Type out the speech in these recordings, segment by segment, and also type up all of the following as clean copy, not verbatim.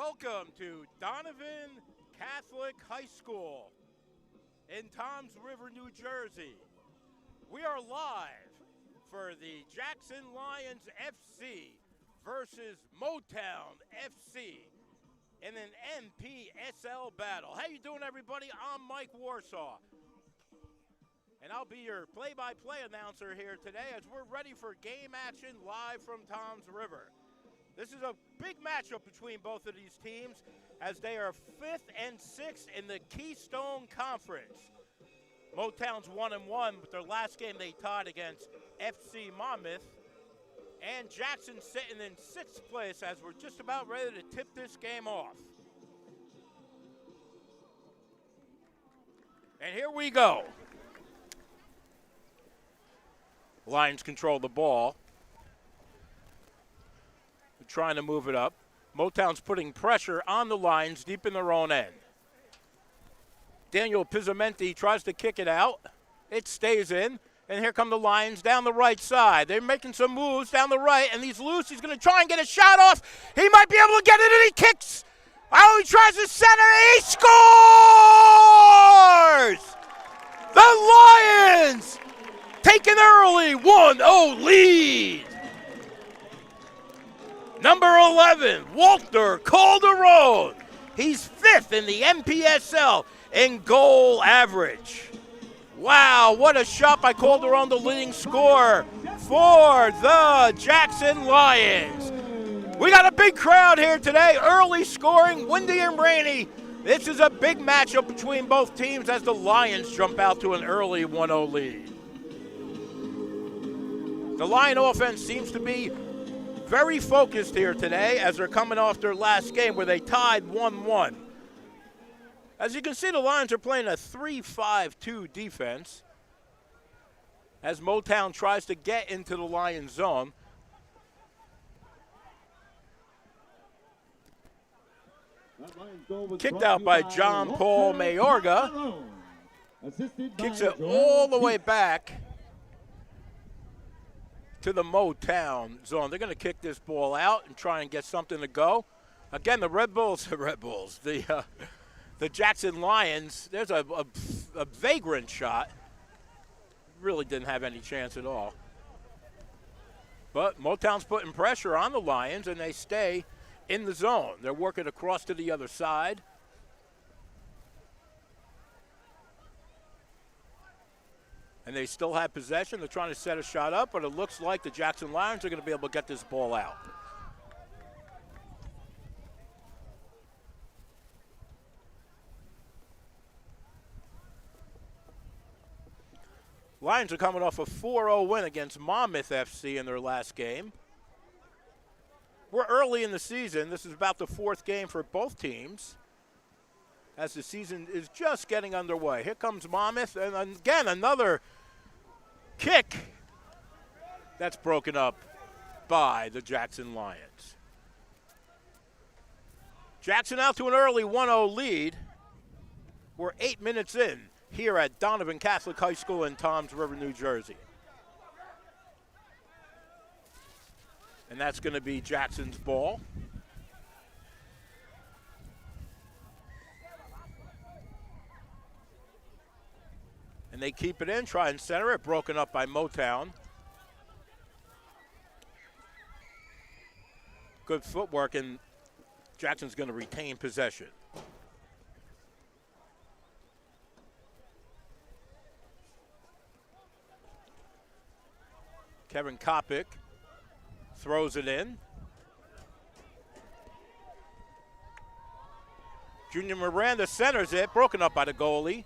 Welcome to Donovan Catholic High School in Toms River, New Jersey. We are live for the Jackson Lions FC versus MoTown FC in an MPSL battle. How you doing, everybody? I'm Mike Warsaw, and I'll be your play-by-play announcer here today as we're ready for game action live from Toms River. This is a big matchup between both of these teams as they are 5th and 6th in the Keystone Conference. MoTown's 1-1, but their last game they tied against FC Monmouth. And Jackson sitting in 6th place as we're just about ready to tip this game off. And here we go. Lions control the ball. Trying to move it up. MoTown's putting pressure on the Lions deep in their own end. Daniel Pizzamenti tries to kick it out. It stays in. And here come the Lions down the right side. They're making some moves down the right, and he's loose. He's going to try and get a shot off. He might be able to get it, and he kicks. Oh, he tries to center. He scores! The Lions take an early 1-0 lead. Number 11, Walter Calderon. He's 5th in the MPSL in goal average. Wow, what a shot by Calderon, the leading scorer for the Jackson Lions. We got a big crowd here today, early scoring, windy and rainy. This is a big matchup between both teams as the Lions jump out to an early 1-0 lead. The Lion offense seems to be very focused here today as they're coming off their last game where they tied 1-1. As you can see, the Lions are playing a 3-5-2 defense as MoTown tries to get into the Lions zone. Kicked out by John Paul Mayorga. Kicks it all the way back to the MoTown zone. They're going to kick this ball out and try and get something to go. Again, the the Jackson Lions, there's a vagrant shot. Really didn't have any chance at all. But MoTown's putting pressure on the Lions, and they stay in the zone. They're working across to the other side. And they still have possession. They're trying to set a shot up, but it looks like the Jackson Lions are going to be able to get this ball out. Lions are coming off a 4-0 win against Monmouth FC in their last game. We're early in the season. This is about the 4th game for both teams as the season is just getting underway. Here comes Monmouth, and again, another kick that's broken up by the Jackson Lions. Jackson out to an early 1-0 lead. We're 8 minutes in here at Donovan Catholic High School in Toms River, New Jersey. And that's going to be Jackson's ball. And they keep it in, try and center it, broken up by MoTown. Good footwork, and Jackson's going to retain possession. Kevin Kopic throws it in. Junior Miranda centers it, broken up by the goalie.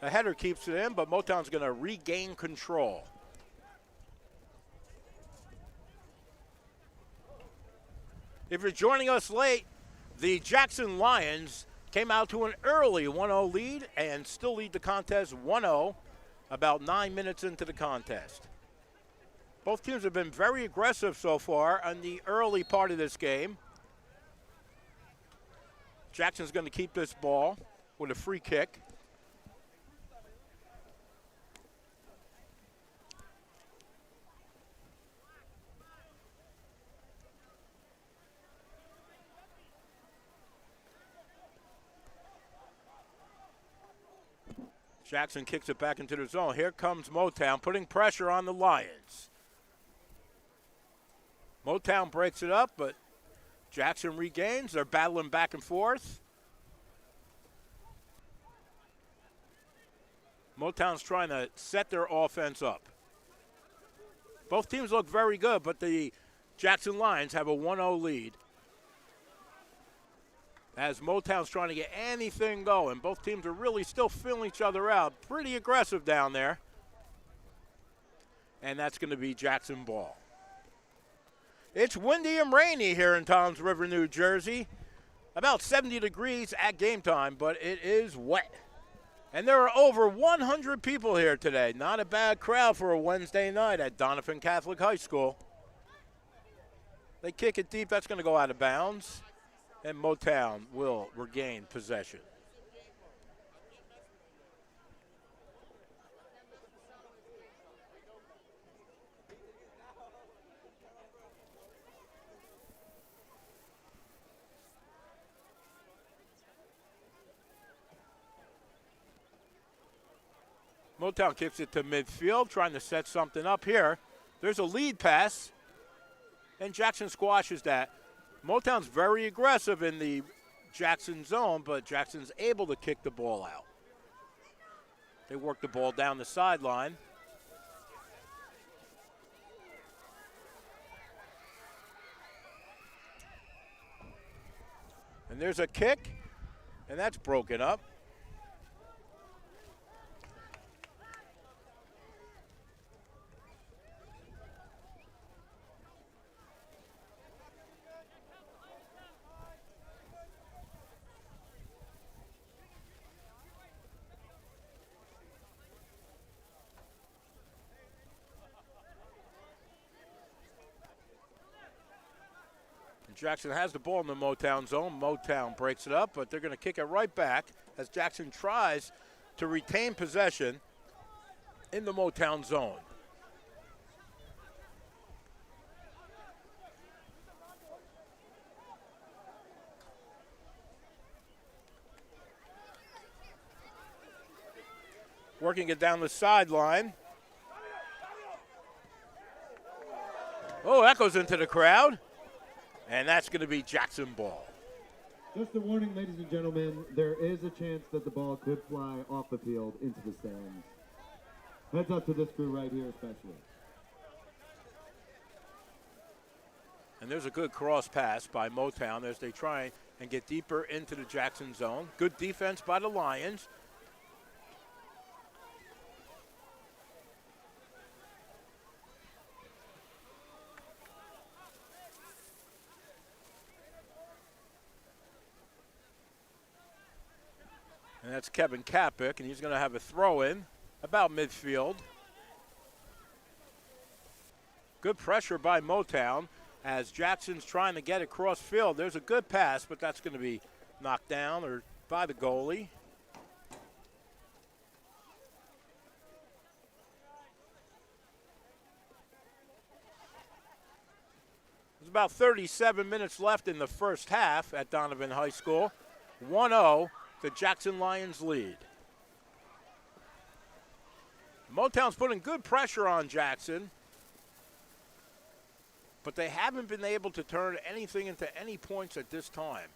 The header keeps it in, but MoTown's going to regain control. If you're joining us late, the Jackson Lions came out to an early 1-0 lead and still lead the contest 1-0 about 9 minutes into the contest. Both teams have been very aggressive so far on the early part of this game. Jackson's going to keep this ball with a free kick. Jackson kicks it back into the zone. Here comes MoTown, putting pressure on the Lions. MoTown breaks it up, but Jackson regains. They're battling back and forth. MoTown's trying to set their offense up. Both teams look very good, but the Jackson Lions have a 1-0 lead. As MoTown's trying to get anything going. Both teams are really still filling each other out. Pretty aggressive down there. And that's going to be Jackson ball. It's windy and rainy here in Toms River, New Jersey. About 70 degrees at game time, but it is wet. And there are over 100 people here today. Not a bad crowd for a Wednesday night at Donovan Catholic High School. They kick it deep. That's going to go out of bounds. And MoTown will regain possession. MoTown kicks it to midfield, trying to set something up here. There's a lead pass, and Jackson squashes that. MoTown's very aggressive in the Jackson zone, but Jackson's able to kick the ball out. They work the ball down the sideline. And there's a kick, and that's broken up. Jackson has the ball in the MoTown zone. MoTown breaks it up, but they're going to kick it right back as Jackson tries to retain possession in the MoTown zone. Working it down the sideline. Oh, that goes into the crowd. And that's going to be Jackson ball. Just a warning, ladies and gentlemen, there is a chance that the ball could fly off the field into the stands. Heads up to this crew right here especially. And there's a good cross pass by MoTown as they try and get deeper into the Jackson zone. Good defense by the Lions. And that's Kevin Kapik, and he's going to have a throw-in about midfield. Good pressure by MoTown as Jackson's trying to get across field. There's a good pass, but that's going to be knocked down or by the goalie. There's about 37 minutes left in the first half at Donovan High School. 1-0. The Jackson Lions lead. MoTown's putting good pressure on Jackson, but they haven't been able to turn anything into any points at this time.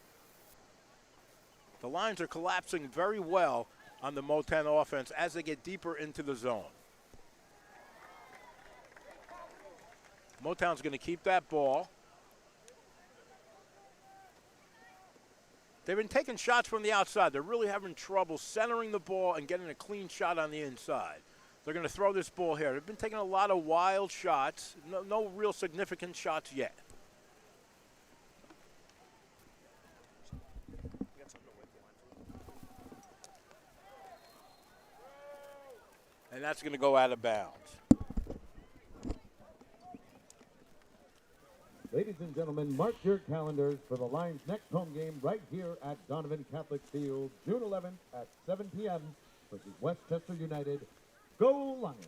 The Lions are collapsing very well on the MoTown offense as they get deeper into the zone. MoTown's going to keep that ball. They've been taking shots from the outside. They're really having trouble centering the ball and getting a clean shot on the inside. They're going to throw this ball here. They've been taking a lot of wild shots. No real significant shots yet. And that's going to go out of bounds. Ladies and gentlemen, mark your calendars for the Lions' next home game right here at Donovan Catholic Field, June 11th at 7 p.m. versus Westchester United. Go Lions!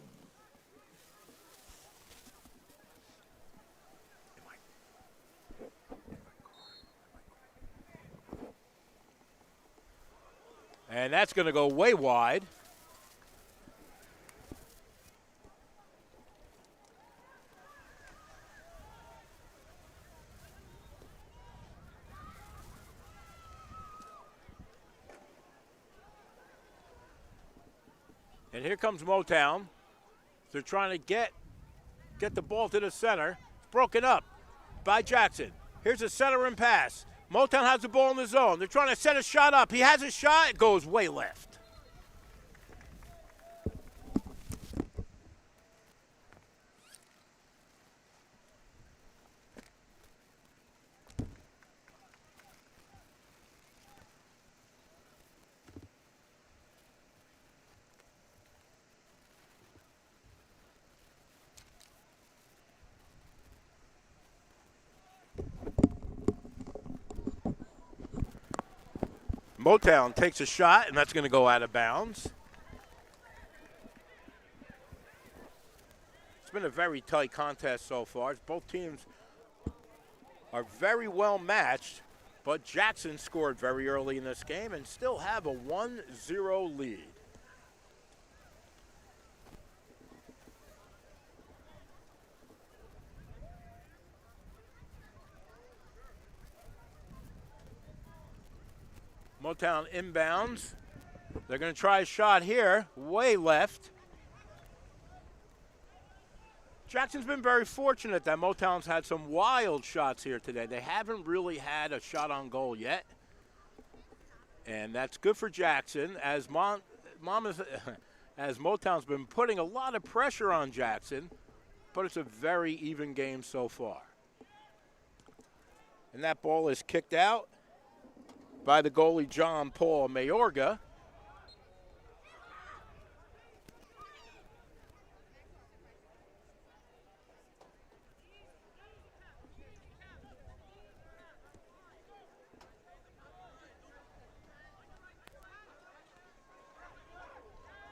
And that's going to go way wide. And here comes MoTown. They're trying to get the ball to the center. It's broken up by Jackson. Here's a center and pass. MoTown has the ball in the zone. They're trying to set a shot up. He has a shot. It goes way left. MoTown takes a shot, and that's going to go out of bounds. It's been a very tight contest so far. Both teams are very well matched, but Jackson scored very early in this game and still have a 1-0 lead. MoTown inbounds. They're going to try a shot here, way left. Jackson's been very fortunate that MoTown's had some wild shots here today. They haven't really had a shot on goal yet. And that's good for Jackson as as MoTown's been putting a lot of pressure on Jackson, but it's a very even game so far. And that ball is kicked out by the goalie, John Paul Mayorga.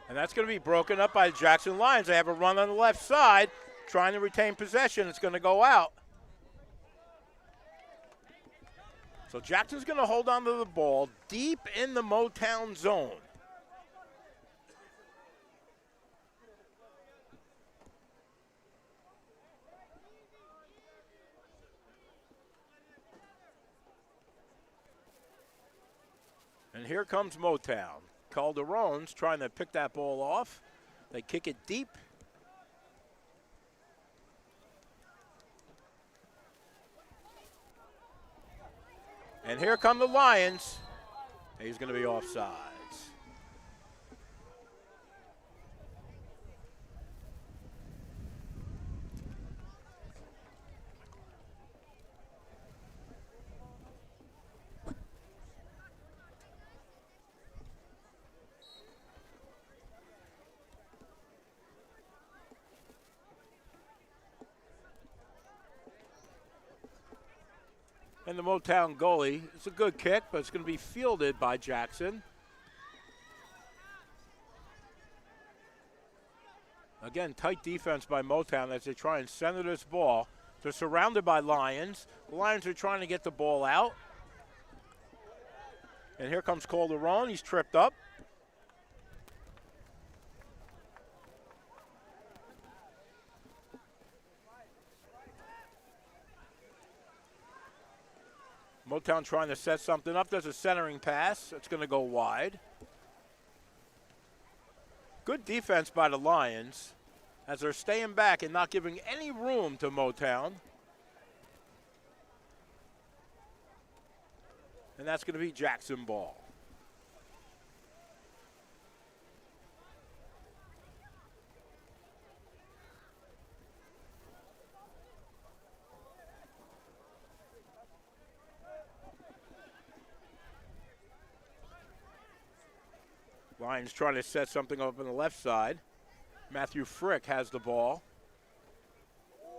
And that's going to be broken up by the Jackson Lions. They have a run on the left side, trying to retain possession. It's going to go out. So Jackson's going to hold on to the ball deep in the MoTown zone. And here comes MoTown. Calderon's trying to pick that ball off. They kick it deep. And here come the Lions. He's going to be offsides. And the MoTown goalie, it's a good kick, but it's going to be fielded by Jackson. Again, tight defense by MoTown as they try and center this ball. They're surrounded by Lions. The Lions are trying to get the ball out. And here comes Calderon. He's tripped up. MoTown trying to set something up. There's a centering pass. It's going to go wide. Good defense by the Lions as they're staying back and not giving any room to MoTown. And that's going to be Jackson ball. Lions trying to set something up on the left side. Matthew Frick has the ball.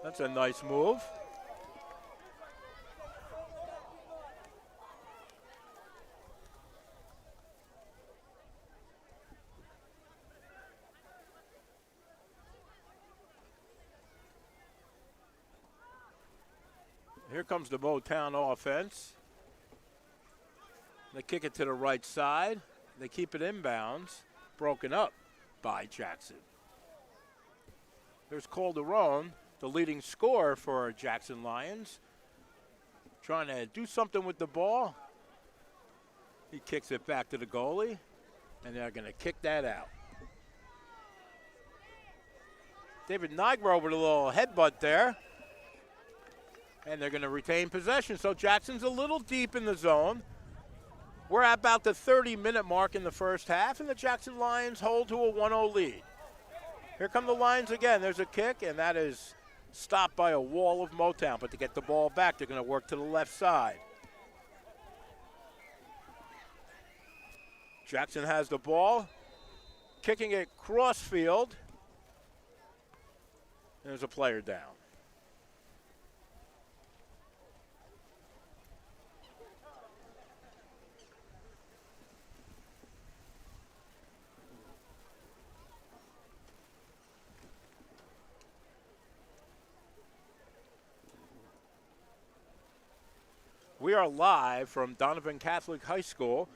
That's a nice move. Here comes the MoTown offense. They kick it to the right side. They keep it inbounds, broken up by Jackson. There's Calderon, the leading scorer for Jackson Lions, trying to do something with the ball. He kicks it back to the goalie, and they're going to kick that out. David Nigro with a little headbutt there. And they're going to retain possession. So Jackson's a little deep in the zone. We're at about the 30-minute mark in the first half, and the Jackson Lions hold to a 1-0 lead. Here come the Lions again. There's a kick, and that is stopped by a wall of MoTown. But to get the ball back, they're going to work to the left side. Jackson has the ball, kicking it cross field. There's a player down. We are live from Donovan Catholic High School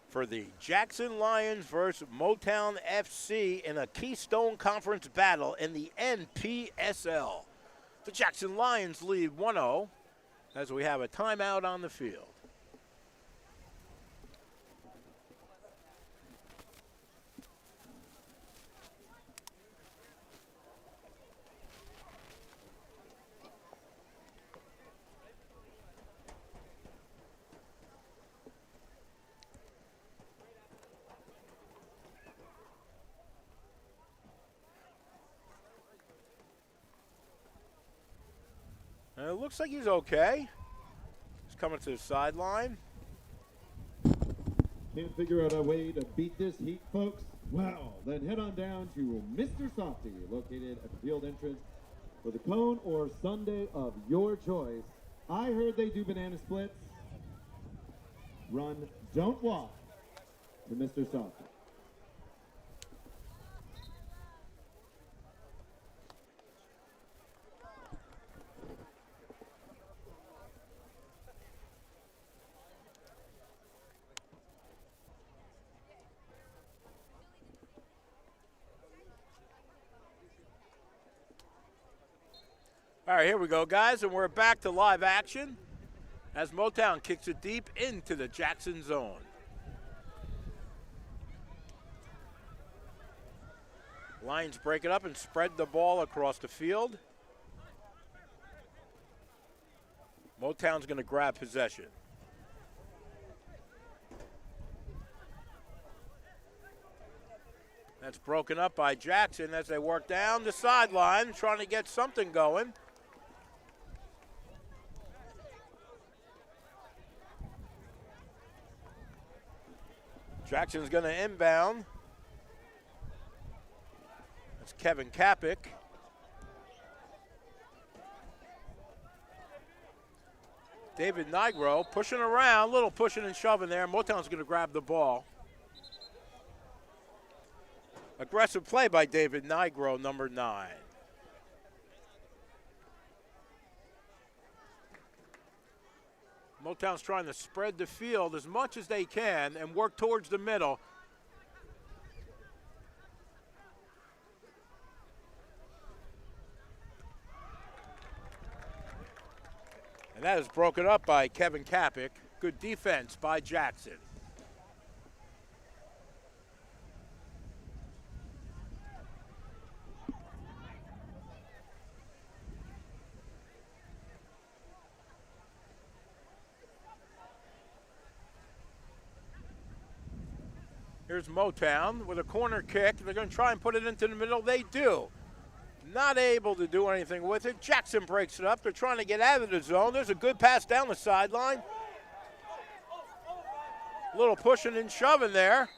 for the Jackson Lions versus MoTown FC in a Keystone Conference battle in the NPSL. The Jackson Lions lead 1-0 as we have a timeout on the field. And it looks like he's okay. He's coming to the sideline. Can't figure out a way to beat this heat, folks? Well, then head on down to Mr. Softy, located at the field entrance for the cone or sundae of your choice. I heard they do banana splits. Run, don't walk to Mr. Softy. All right, here we go, guys, and we're back to live action as MoTown kicks it deep into the Jackson zone. Lions break it up and spread the ball across the field. MoTown's going to grab possession. That's broken up by Jackson as they work down the sideline, trying to get something going. Jackson's going to inbound. That's Kevin Kapic. David Nigro pushing around, little pushing and shoving there. MoTown's going to grab the ball. Aggressive play by David Nigro, number 9. MoTown's trying to spread the field as much as they can and work towards the middle. And that is broken up by Kevin Kapic. Good defense by Jackson. Here's MoTown with a corner kick. They're going to try and put it into the middle. They do. Not able to do anything with it. Jackson breaks it up. They're trying to get out of the zone. There's a good pass down the sideline. A little pushing and shoving there.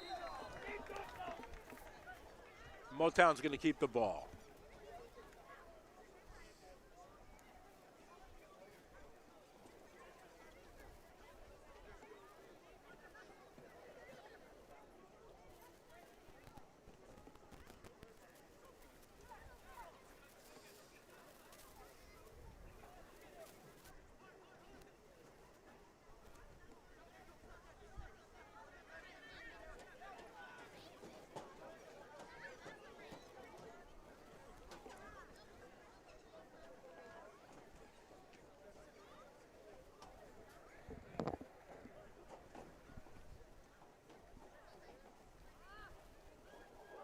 MoTown's going to keep the ball.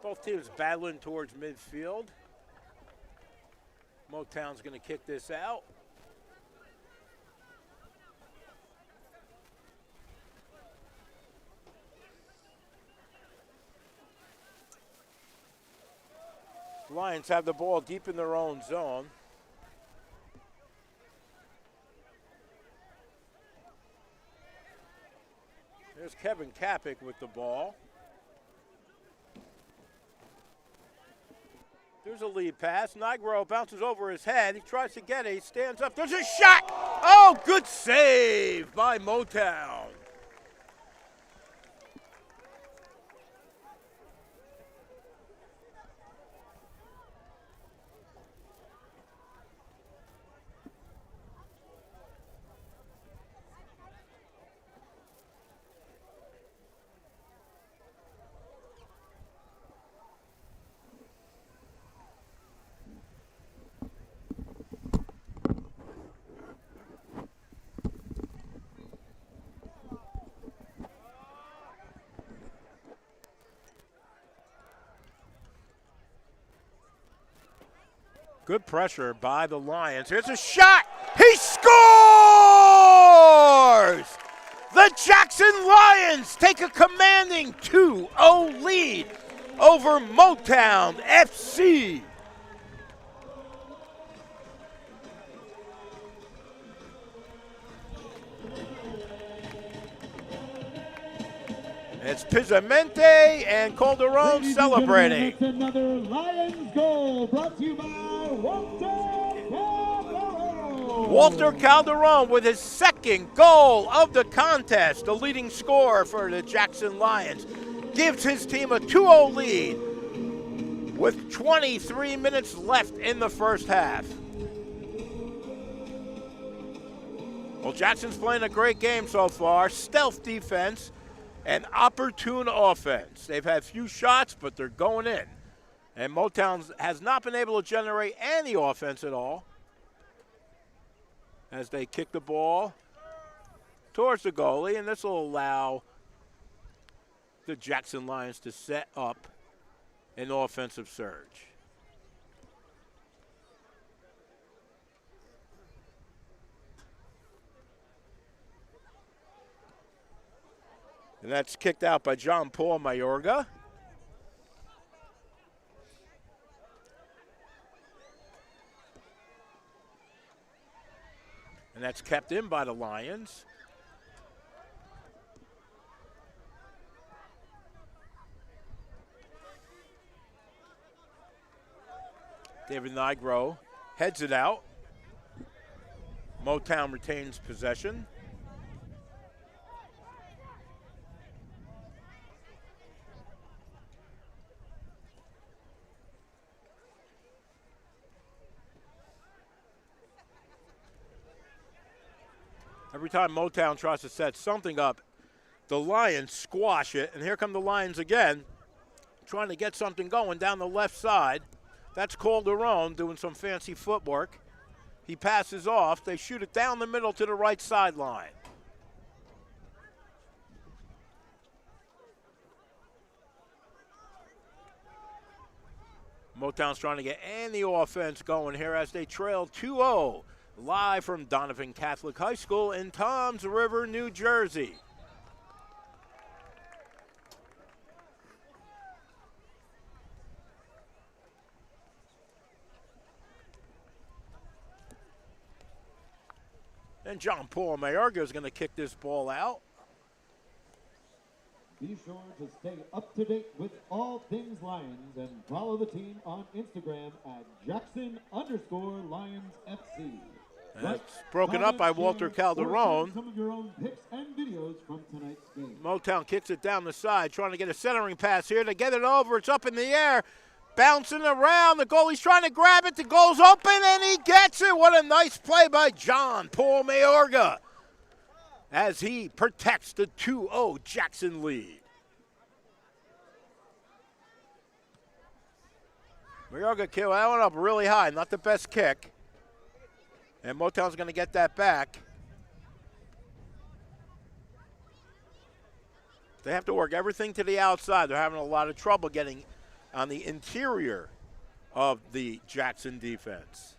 Both teams battling towards midfield. MoTown's going to kick this out. Lions have the ball deep in their own zone. There's Kevin Kapic with the ball. There's a lead pass. Nigro bounces over his head. He tries to get it. He stands up. There's a shot. Oh, good save by MoTown. Good pressure by the Lions. Here's a shot. He scores! The Jackson Lions take a commanding 2-0 lead over MoTown FC. It's Pizzamente and Calderon celebrating. That's another Lions goal brought to you by Walter Calderon. Walter Calderon with his second goal of the contest, the leading scorer for the Jackson Lions, gives his team a 2-0 lead with 23 minutes left in the first half. Well, Jackson's playing a great game so far. Stealth defense and opportune offense. They've had few shots, but they're going in. And MoTown has not been able to generate any offense at all as they kick the ball towards the goalie, and this will allow the Jackson Lions to set up an offensive surge. And that's kicked out by John Paul Mayorga. And that's kept in by the Lions. David Nigro heads it out. MoTown retains possession. Every time MoTown tries to set something up, the Lions squash it. And here come the Lions again, trying to get something going down the left side. That's Calderon doing some fancy footwork. He passes off. They shoot it down the middle to the right sideline. MoTown's trying to get any offense going here as they trail 2-0. Live from Donovan Catholic High School in Toms River, New Jersey. And John Paul Mayorga is going to kick this ball out. Be sure to stay up to date with all things Lions and follow the team on Instagram at Jackson_Lions FC. That's broken up by Walter Calderon. Some of your own pics and videos from tonight's game. MoTown kicks it down the side, trying to get a centering pass here to get it over. It's up in the air, bouncing around. The goalie's trying to grab it. The goal's open, and he gets it. What a nice play by John Paul Mayorga as he protects the 2-0 Jackson lead. Mayorga kicked that one up really high, not the best kick. And MoTown's going to get that back. They have to work everything to the outside. They're having a lot of trouble getting on the interior of the Jackson defense.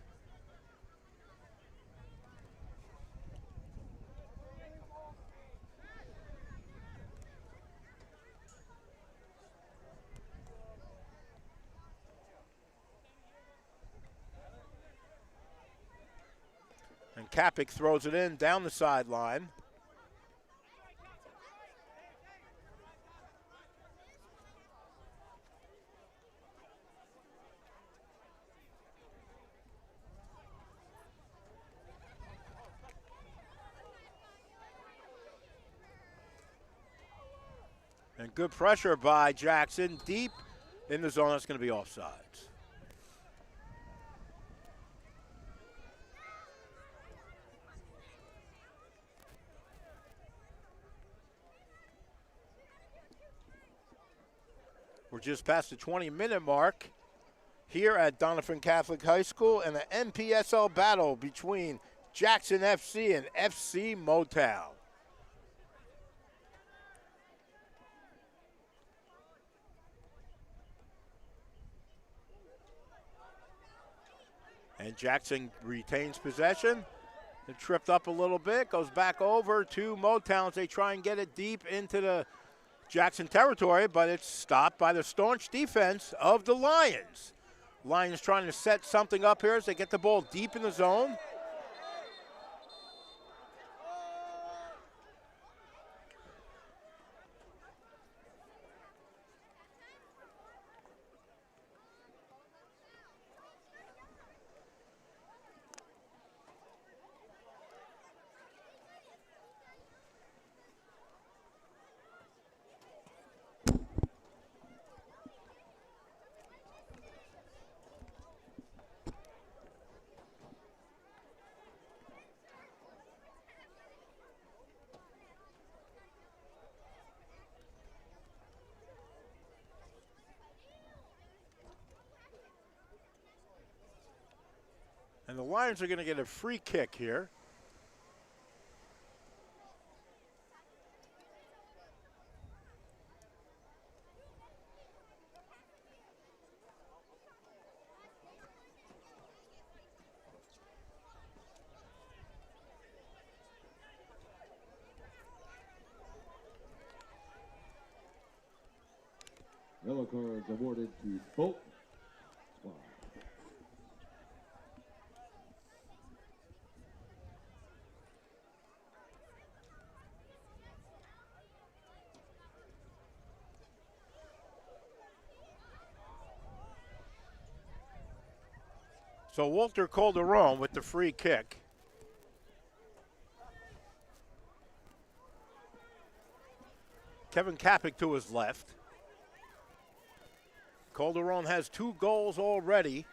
Kapic throws it in down the sideline. And good pressure by Jackson, deep in the zone. That's going to be offsides. We're just past the 20-minute mark here at Donovan Catholic High School, and the NPSL battle between Jackson FC and FC MoTown. And Jackson retains possession. It tripped up a little bit, goes back over to MoTown as they try and get it deep into the Jackson territory, but it's stopped by the staunch defense of the Lions. Lions trying to set something up here as they get the ball deep in the zone. And the Lions are going to get a free kick here. Yellow cards awarded to both squads. So Walter Calderon with the free kick. Kevin Kapic to his left. Calderon has 2 goals already.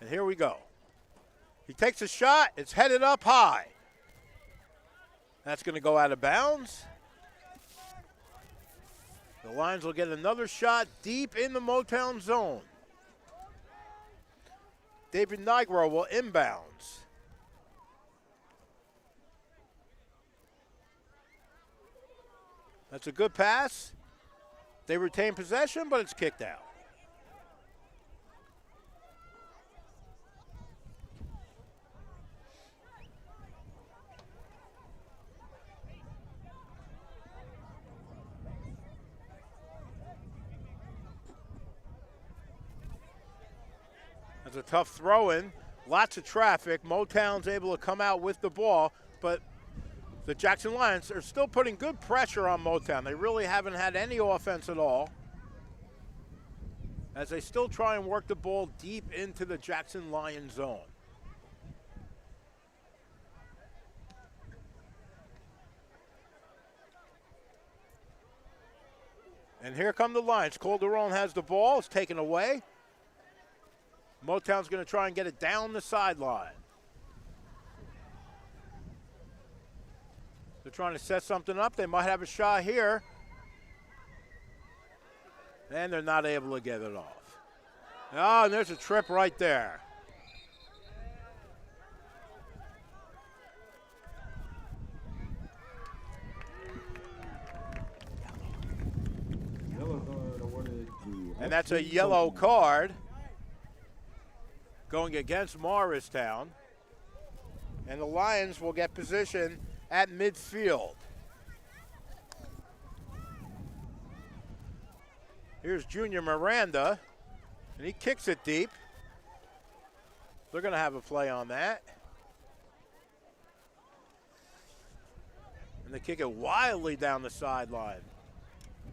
And here we go. He takes a shot. It's headed up high. That's going to go out of bounds. The Lions will get another shot deep in the MoTown zone. David Nigro will inbounds. That's a good pass. They retain possession, but it's kicked out. That's a tough throw-in. Lots of traffic. MoTown's able to come out with the ball, but the Jackson Lions are still putting good pressure on MoTown. They really haven't had any offense at all, as they still try and work the ball deep into the Jackson Lions zone. And here come the Lions. Calderon has the ball. It's taken away. MoTown's going to try and get it down the sideline. They're trying to set something up. They might have a shot here. And they're not able to get it off. Oh, and there's a trip right there. Yellow card awarded to And that's a FC yellow MoTown. card going against Morristown. And the Lions will get position at midfield. Here's Junior Miranda, and he kicks it deep. They're going to have a play on that. And they kick it wildly down the sideline.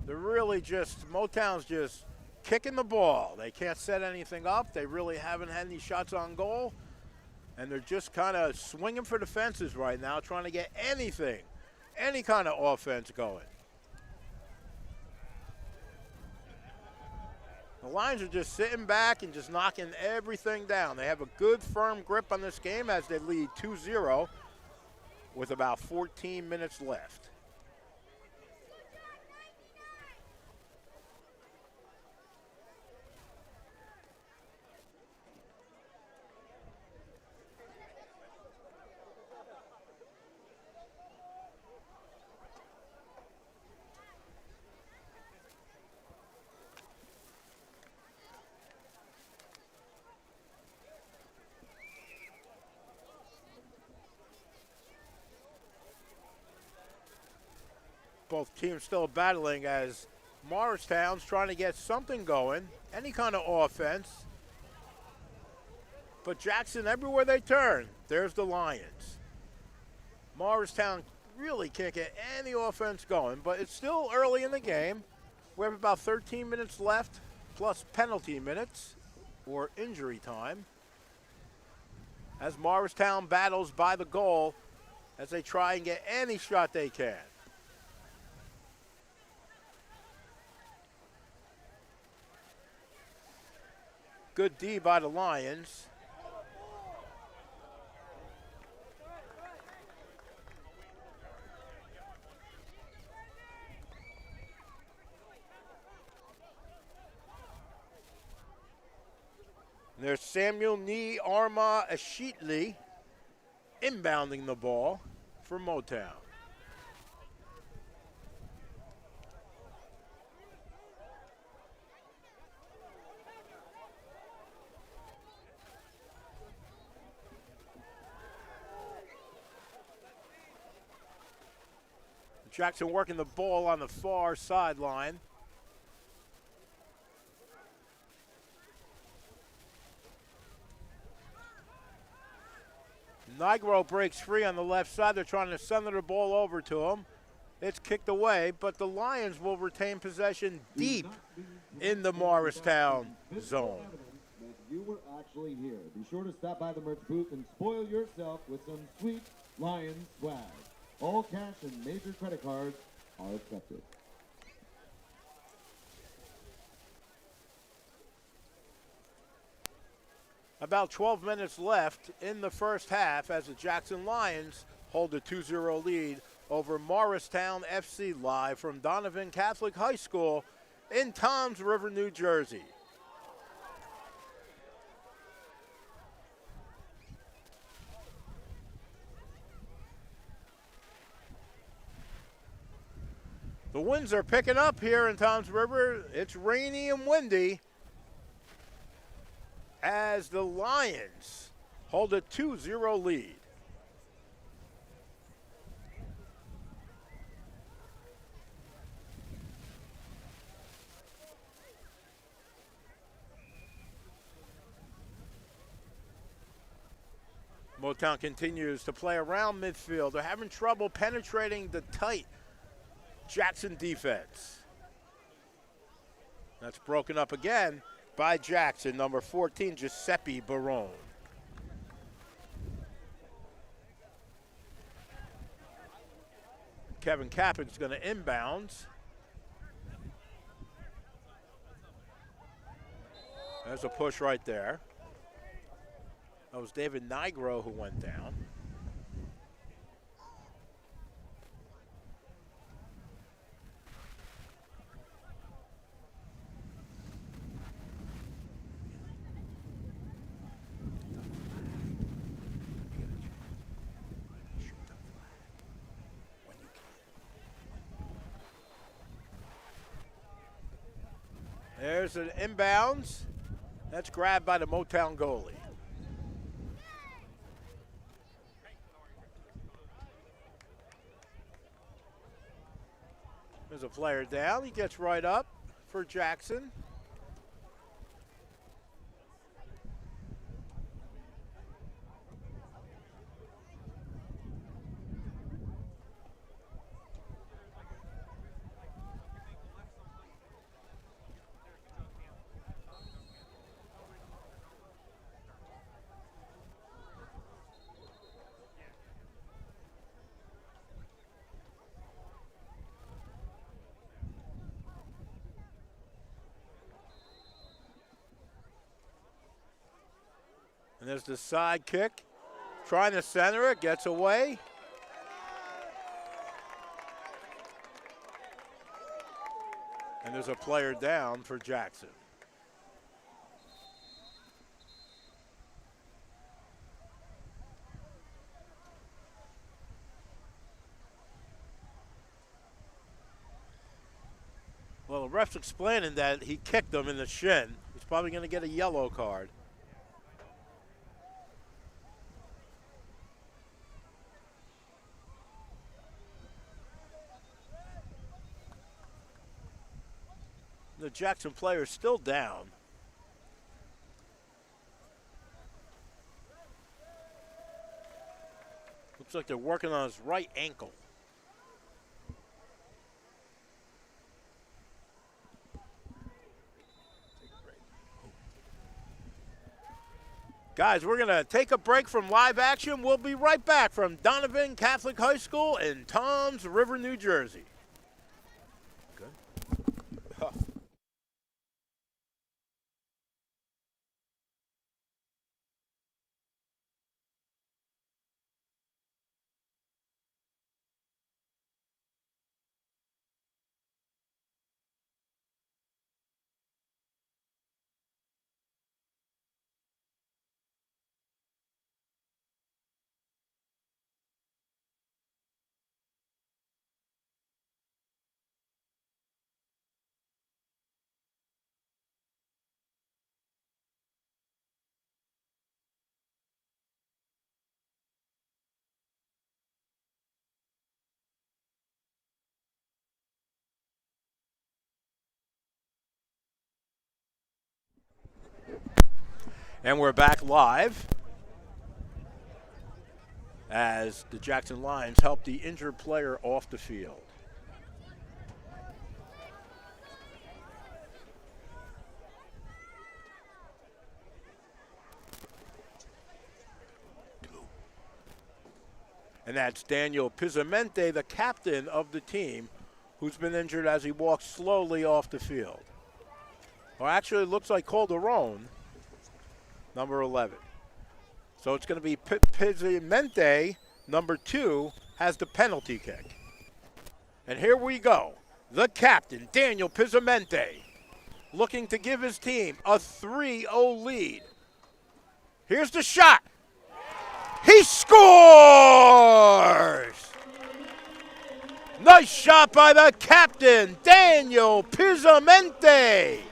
They're really just, MoTown's just kicking the ball. They can't set anything up. They really haven't had any shots on goal. And they're just kind of swinging for the fences right now, trying to get anything, any kind of offense going. The Lions are just sitting back and just knocking everything down. They have a good, firm grip on this game as they lead 2-0 with about 14 minutes left. Both teams still battling as Morristown's trying to get something going, any kind of offense. But Jackson, everywhere they turn, there's the Lions. Morristown really can't get any offense going, but it's still early in the game. We have about 13 minutes left, plus penalty minutes or injury time, as Morristown battles by the goal as they try and get any shot they can. Good D by the Lions. And there's Samuel Ni Arma Ashitli inbounding the ball for MoTown. Jackson working the ball on the far sideline. Nigro breaks free on the left side. They're trying to send the ball over to him. It's kicked away, but the Lions will retain possession deep in the Morristown zone. You were actually here. Be sure to stop by the merch booth and spoil yourself with some sweet Lions swag. All cash and major credit cards are accepted. About 12 minutes left in the first half as the Jackson Lions hold a 2-0 lead over Morristown FC, live from Donovan Catholic High School in Toms River, New Jersey. The winds are picking up here in Toms River. It's rainy and windy as the Lions hold a 2-0 lead. MoTown continues to play around midfield. They're having trouble penetrating the tight Jackson defense. That's broken up again by Jackson, number 14, Giuseppe Barone. Kevin Cappen's going to inbounds. There's a push right there. That was David Nigro who went down. There's an inbounds. That's grabbed by the MoTown goalie. There's a player down. He gets right up for Jackson. And there's the side kick. Trying to center it, gets away. And there's a player down for Jackson. Well, the ref's explaining that he kicked him in the shin. He's probably going to get a yellow card. The Jackson player is still down. Looks like they're working on his right ankle. Guys, we're going to take a break from live action. We'll be right back from Donovan Catholic High School in Toms River, New Jersey. Good. And we're back live as the Jackson Lions help the injured player off the field. And that's Daniel Pizzamente, the captain of the team, who's been injured as he walks slowly off the field. Well, actually, it looks like Calderon, number 11. So it's going to be Pizzamente, number 2, has the penalty kick. And here we go. The captain, Daniel Pizzamente, looking to give his team a 3-0 lead. Here's the shot. He scores! Nice shot by the captain, Daniel Pizzamente.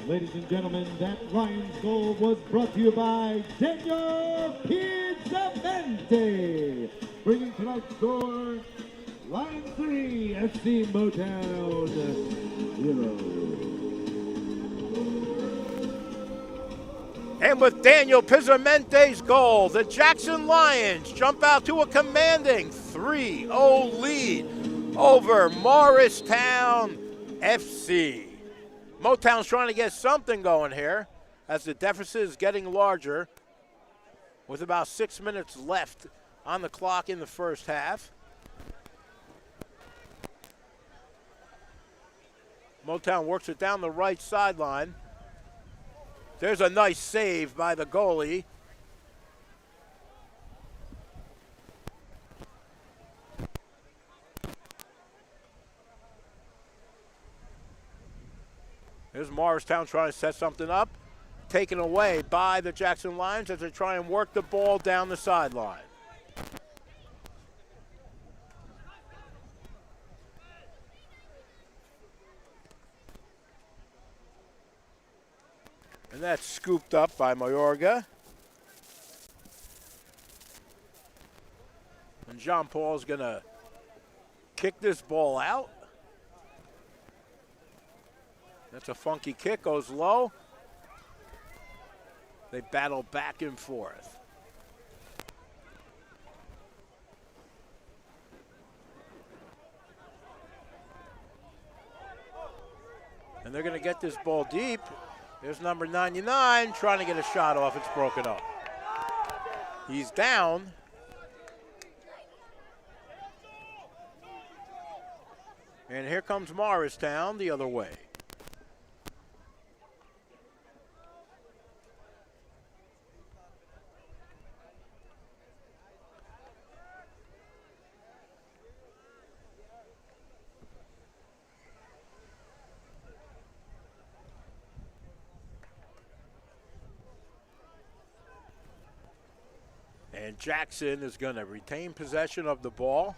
Ladies and gentlemen, that Lions goal was brought to you by Daniel Pizzamente. Bringing tonight's score, Lions 3, FC MoTown 0. And with Daniel Pizzamente's goal, the Jackson Lions jump out to a commanding 3-0 lead over Morristown FC. MoTown's trying to get something going here as the deficit is getting larger with about 6 minutes left on the clock in the first half. MoTown works it down the right sideline. There's a nice save by the goalie. There's Morristown trying to set something up. Taken away by the Jackson Lions as they try and work the ball down the sideline. And that's scooped up by Mayorga. And Jean Paul's going to kick this ball out. That's a funky kick, goes low. They battle back and forth. And they're going to get this ball deep. There's number 99 trying to get a shot off. It's broken up. He's down. And here comes Morristown the other way. And Jackson is going to retain possession of the ball.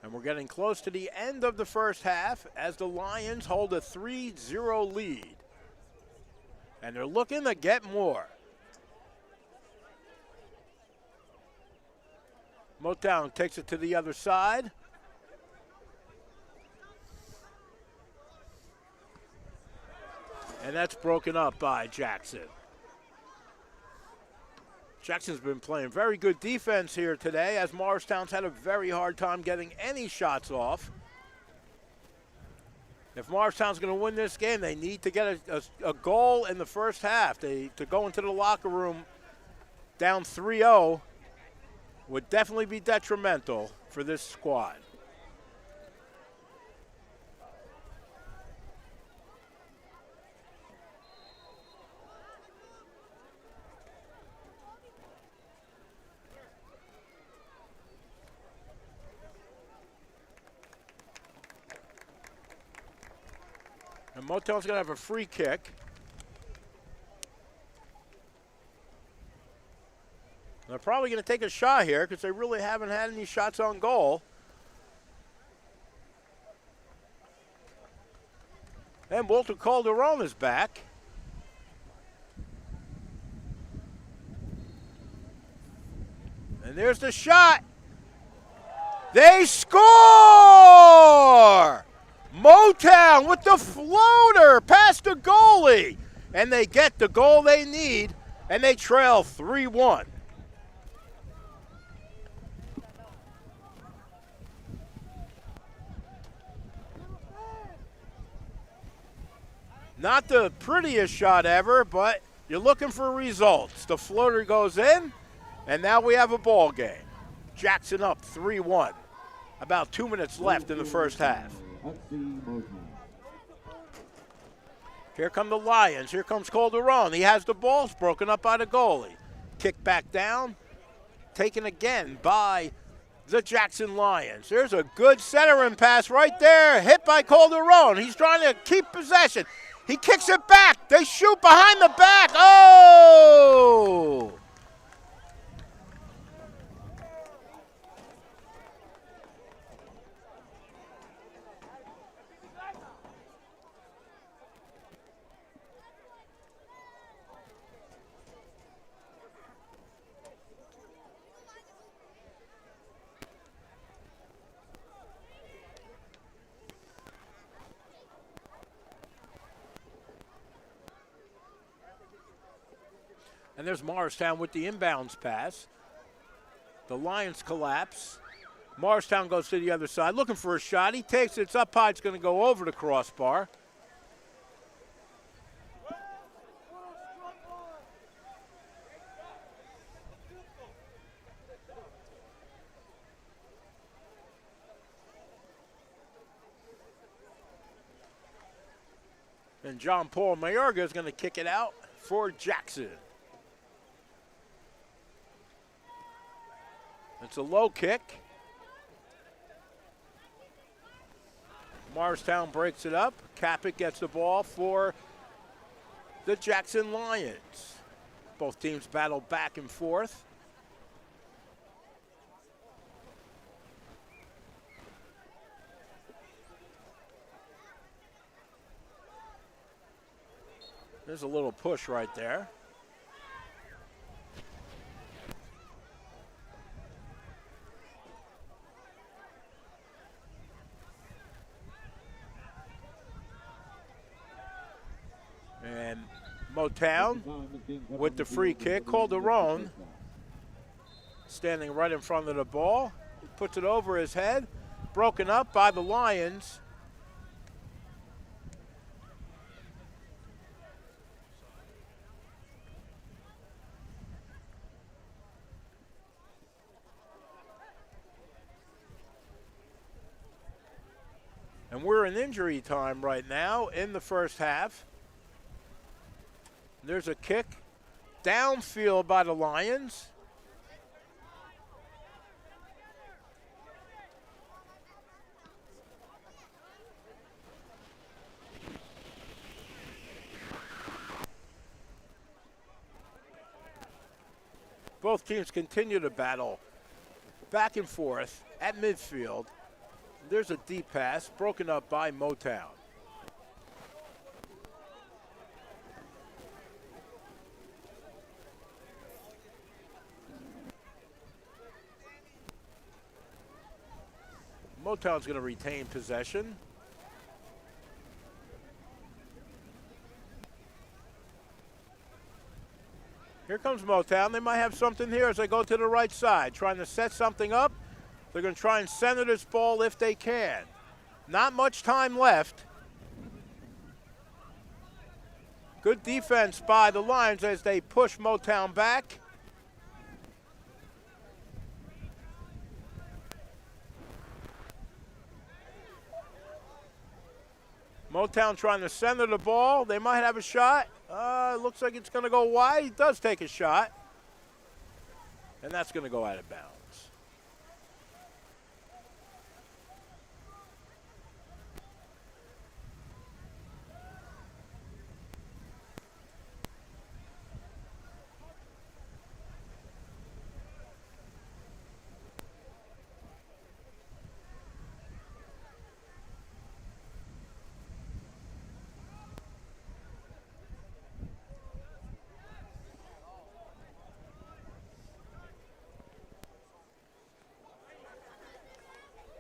And we're getting close to the end of the first half as the Lions hold a 3-0 lead. And they're looking to get more. MoTown takes it to the other side. And that's broken up by Jackson. Jackson's been playing very good defense here today as Morristown's had a very hard time getting any shots off. If Morristown's going to win this game, they need to get a goal in the first half. To go into the locker room down 3-0 would definitely be detrimental for this squad. And MoTown's going to have a free kick. They're probably going to take a shot here because they really haven't had any shots on goal. And Walter Calderon is back. And there's the shot. They score! MoTown with the floater past the goalie. And they get the goal they need, and they trail 3-1. Not the prettiest shot ever, but you're looking for results. The floater goes in, and now we have a ball game. Jackson up 3-1. About 2 minutes left in the first half. Here come the Lions. Here comes Calderon. He has the ball. It's broken up by the goalie. Kick back down. Taken again by the Jackson Lions. There's a good centering pass right there. Hit by Calderon. He's trying to keep possession. He kicks it back. They shoot behind the back. Oh! And there's Morristown with the inbounds pass. The Lions collapse. Morristown goes to the other side, looking for a shot. He takes it. It's up high. It's going to go over the crossbar. And John Paul Mayorga is going to kick it out for Jackson. It's a low kick. Morristown breaks it up. Cappick gets the ball for the Jackson Lions. Both teams battle back and forth. There's a little push right there. And MoTown with the free kick. Calderon standing right in front of the ball. He puts it over his head. Broken up by the Lions. And we're in injury time right now in the first half. There's a kick downfield by the Lions. both teams continue to battle back and forth at midfield. There's a deep pass broken up by MoTown. MoTown's going to retain possession. Here comes MoTown. They might have something here as they go to the right side, trying to set something up. They're going to try and center this ball if they can. Not much time left. Good defense by the Lions as they push MoTown back. MoTown trying to center the ball. They might have a shot. Looks like it's going to go wide. He does take a shot. And that's going to go out of bounds.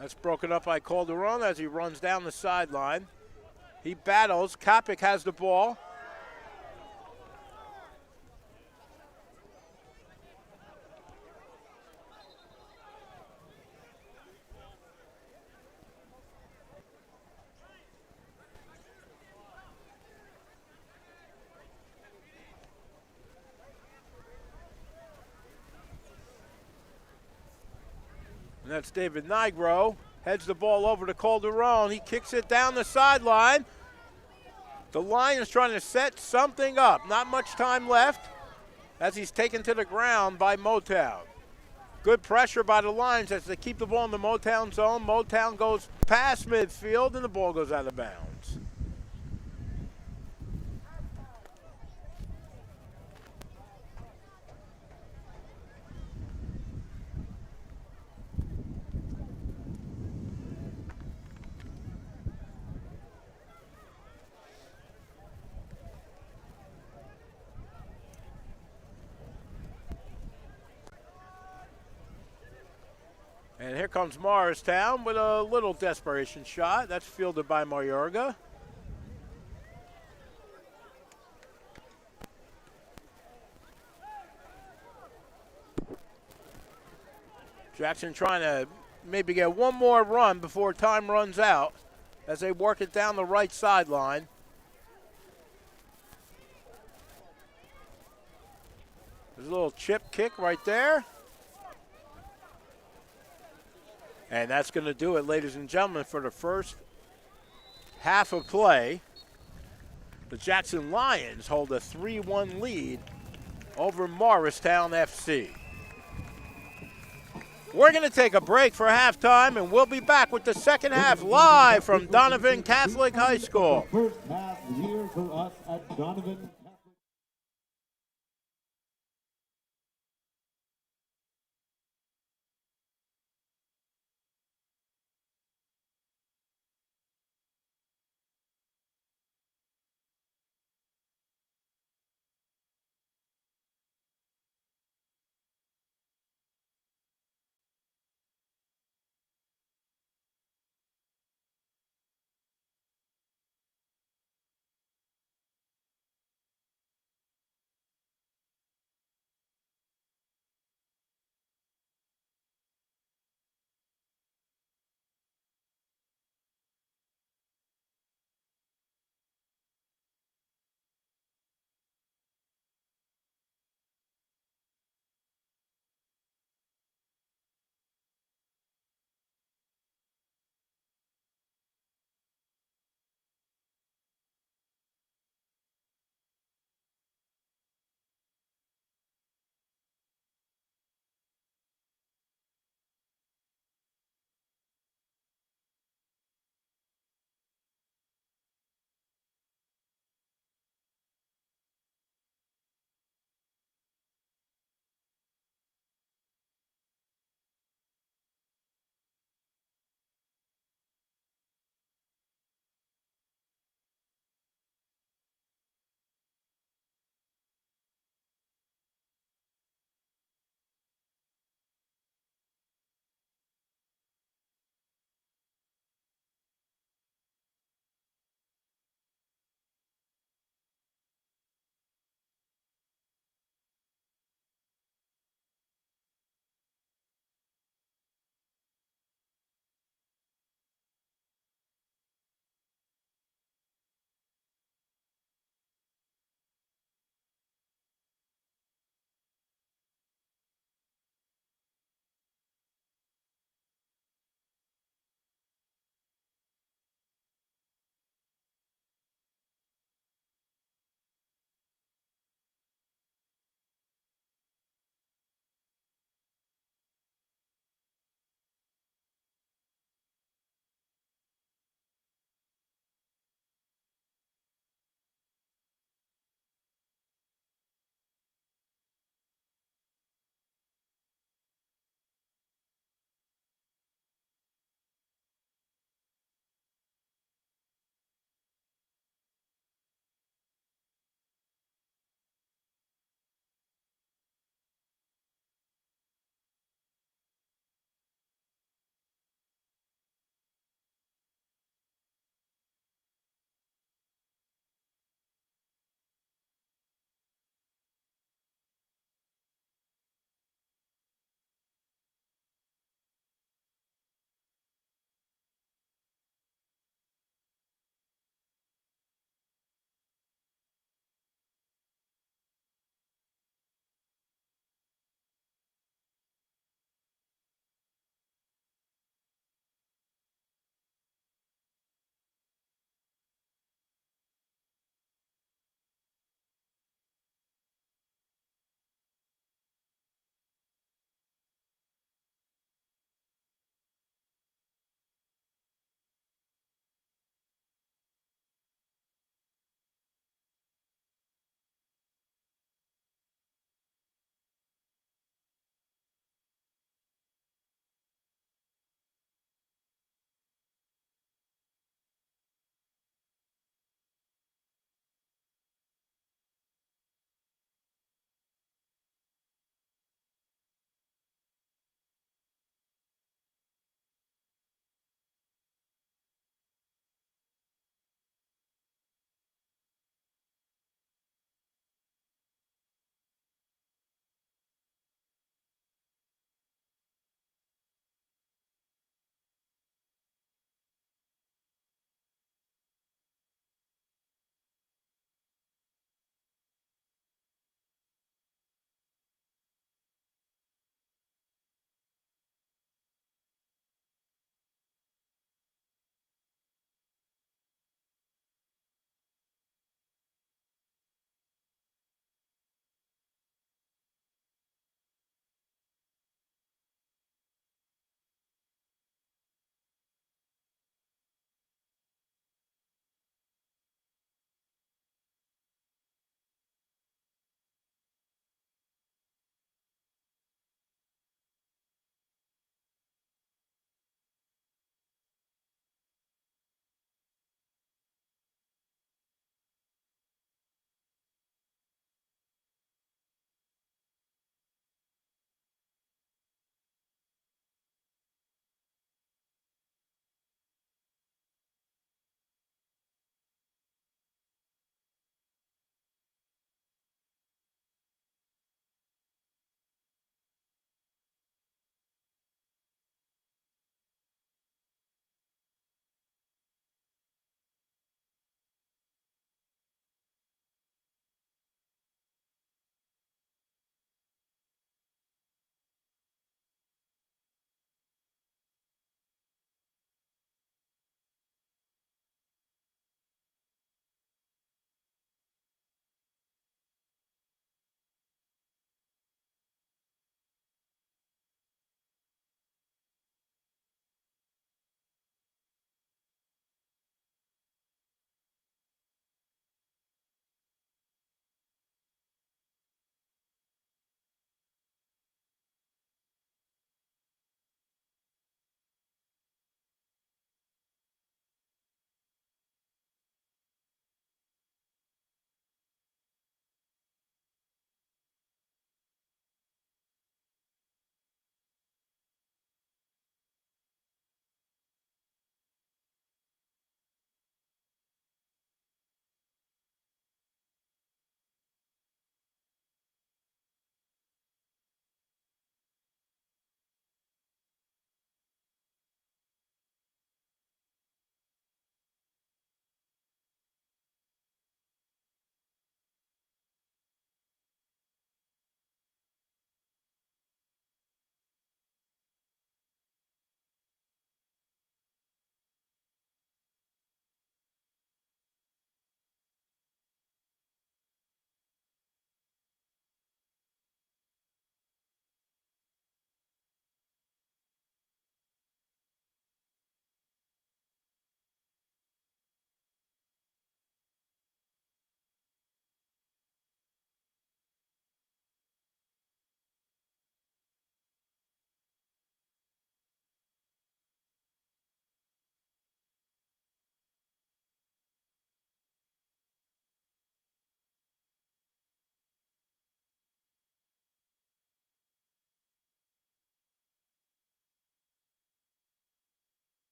That's broken up by Calderon as he runs down the sideline. He battles. Kopic has the ball. And that's David Nigro. Heads the ball over to Calderon. He kicks it down the sideline. The Lions trying to set something up. Not much time left as he's taken to the ground by MoTown. Good pressure by the Lions as they keep the ball in the MoTown zone. MoTown goes past midfield and the ball goes out of bounds. And here comes Morristown with a little desperation shot. That's fielded by Mayorga. Jackson trying to maybe get one more run before time runs out as they work it down the right sideline. There's a little chip kick right there. And that's going to do it, ladies and gentlemen, for the first half of play. The Jackson Lions hold a 3-1 lead over Morristown FC. We're going to take a break for halftime, and we'll be back with the second half live from Donovan Catholic High School. First half here for us at Donovan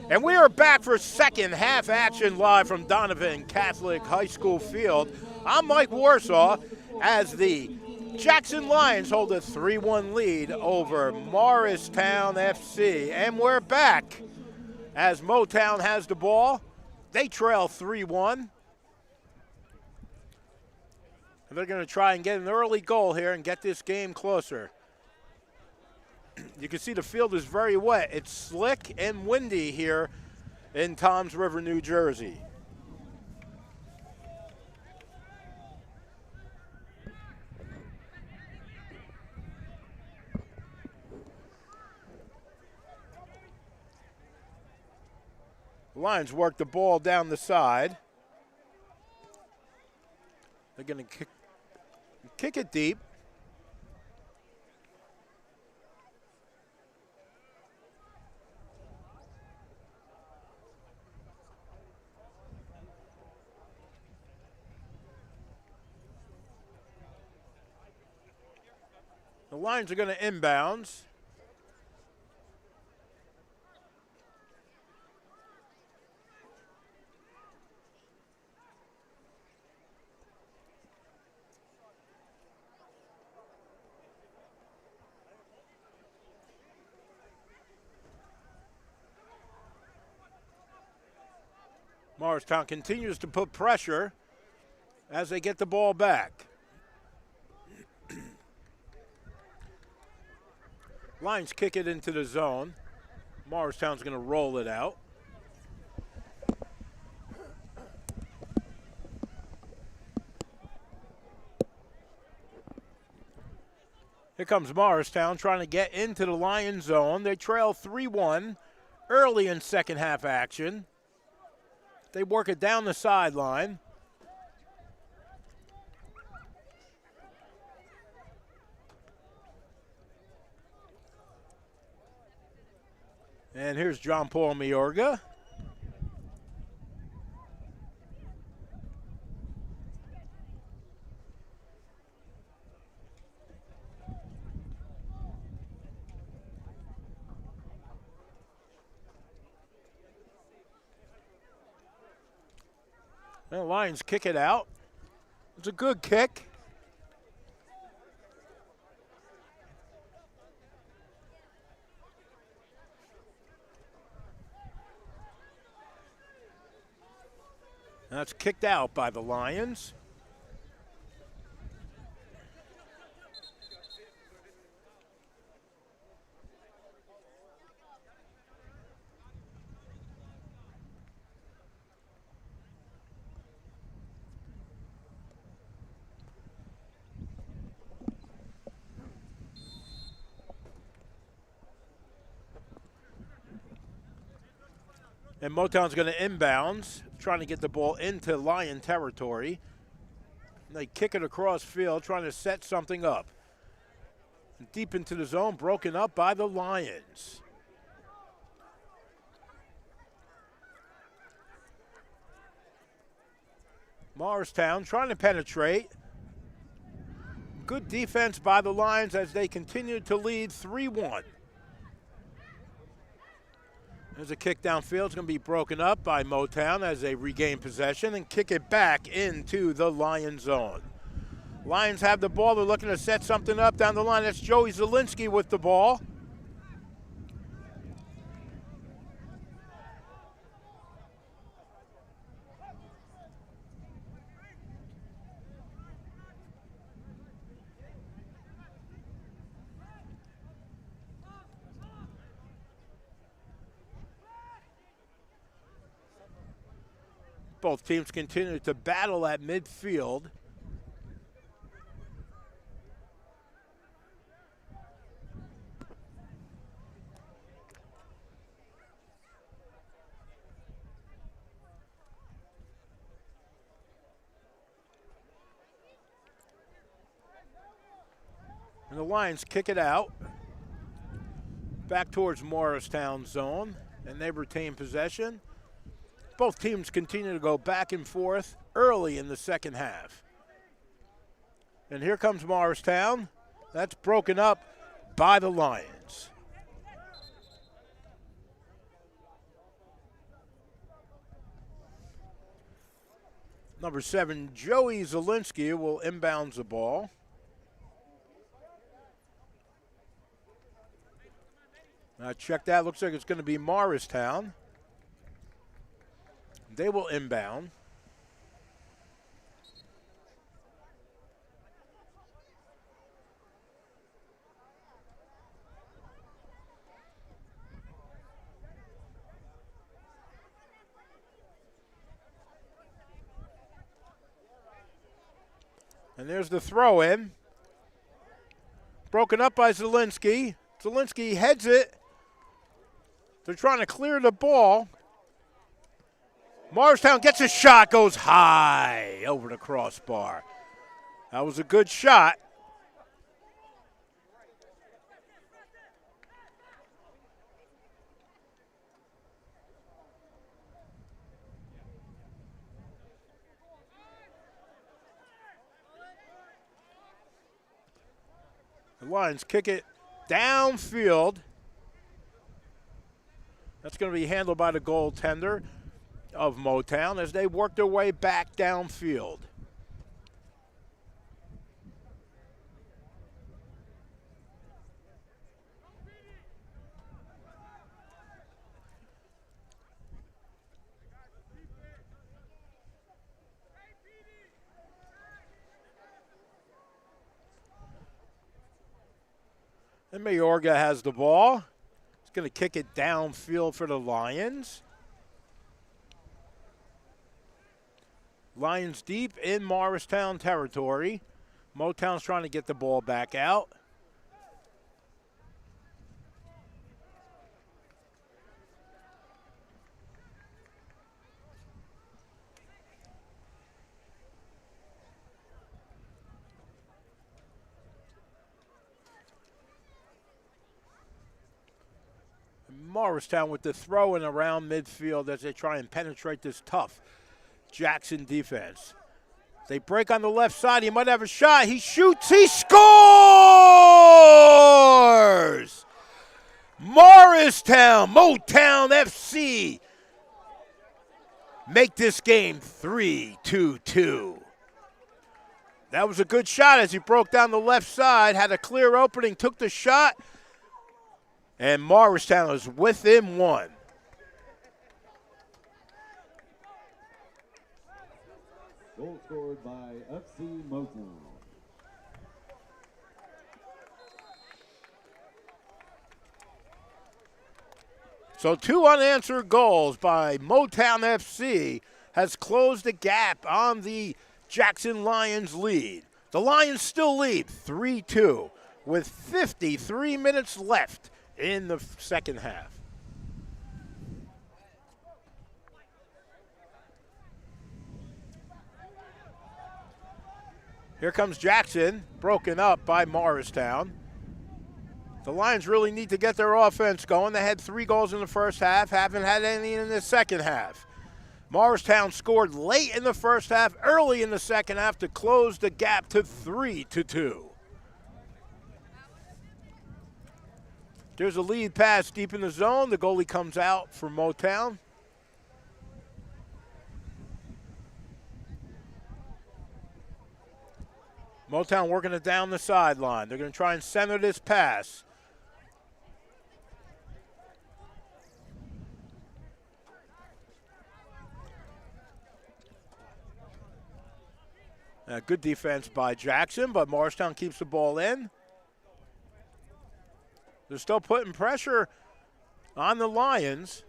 And we are back for second half action live from Donovan Catholic High School Field. I'm Mike Warsaw as the Jackson Lions hold a 3-1 lead over Morristown FC. And we're back as MoTown has the ball. They trail 3-1. And they're going to try and get an early goal here and get this game closer. You can see the field is very wet. It's slick and windy here in Toms River, New Jersey. The Lions work the ball down the side. They're going to kick it deep. The Lions are going to inbounds. Morristown continues to put pressure as they get the ball back. Lions kick it into the zone. Morristown's going to roll it out. Here comes Morristown trying to get into the Lions zone. They trail 3-1 early in second half action. They work it down the sideline. And here's John Paul Mayorga. The Lions kick it out. It's a good kick. And that's kicked out by the Lions. And MoTown's going to inbounds, trying to get the ball into Lion territory. And they kick it across field, trying to set something up. Deep into the zone, broken up by the Lions. Morristown trying to penetrate. Good defense by the Lions as they continue to lead 3-1. There's a kick downfield. It's going to be broken up by MoTown as they regain possession and kick it back into the Lion zone. Lions have the ball. They're looking to set something up down the line. That's Joey Zielinski with the ball. Both teams continue to battle at midfield. And the Lions kick it out back towards Morristown zone, and they retain possession. Both teams continue to go back and forth early in the second half. And here comes Morristown. That's broken up by the Lions. Number 7, Joey Zielinski will inbounds the ball. Now check that. Looks like it's going to be Morristown. They will inbound. And there's the throw in. Broken up by Zielinski. Zielinski heads it. They're trying to clear the ball. Morristown gets a shot, goes high over the crossbar. That was a good shot. The Lions kick it downfield. That's going to be handled by the goaltender of MoTown as they work their way back downfield. And Mayorga has the ball. He's going to kick it downfield for the Lions. Lions deep in Morristown territory. MoTown's trying to get the ball back out. Morristown with the throw in around midfield as they try and penetrate this tough Jackson defense. They break on the left side. He might have a shot. He shoots. He scores! Morristown, MoTown FC make this game 3-2-2. That was a good shot as he broke down the left side, had a clear opening, took the shot, and Morristown is within one. Goal scored by FC MoTown. So 2 unanswered goals by MoTown FC has closed the gap on the Jackson Lions lead. The Lions still lead 3-2 with 53 minutes left in the second half. Here comes Jackson, broken up by Morristown. The Lions really need to get their offense going. They had 3 goals in the first half, haven't had any in the second half. Morristown scored late in the first half, early in the second half to close the gap to 3-2. There's a lead pass deep in the zone. The goalie comes out for MoTown. MoTown working it down the sideline. They're going to try and center this pass. Good defense by Jackson, but Morristown keeps the ball in. They're still putting pressure on the Lions.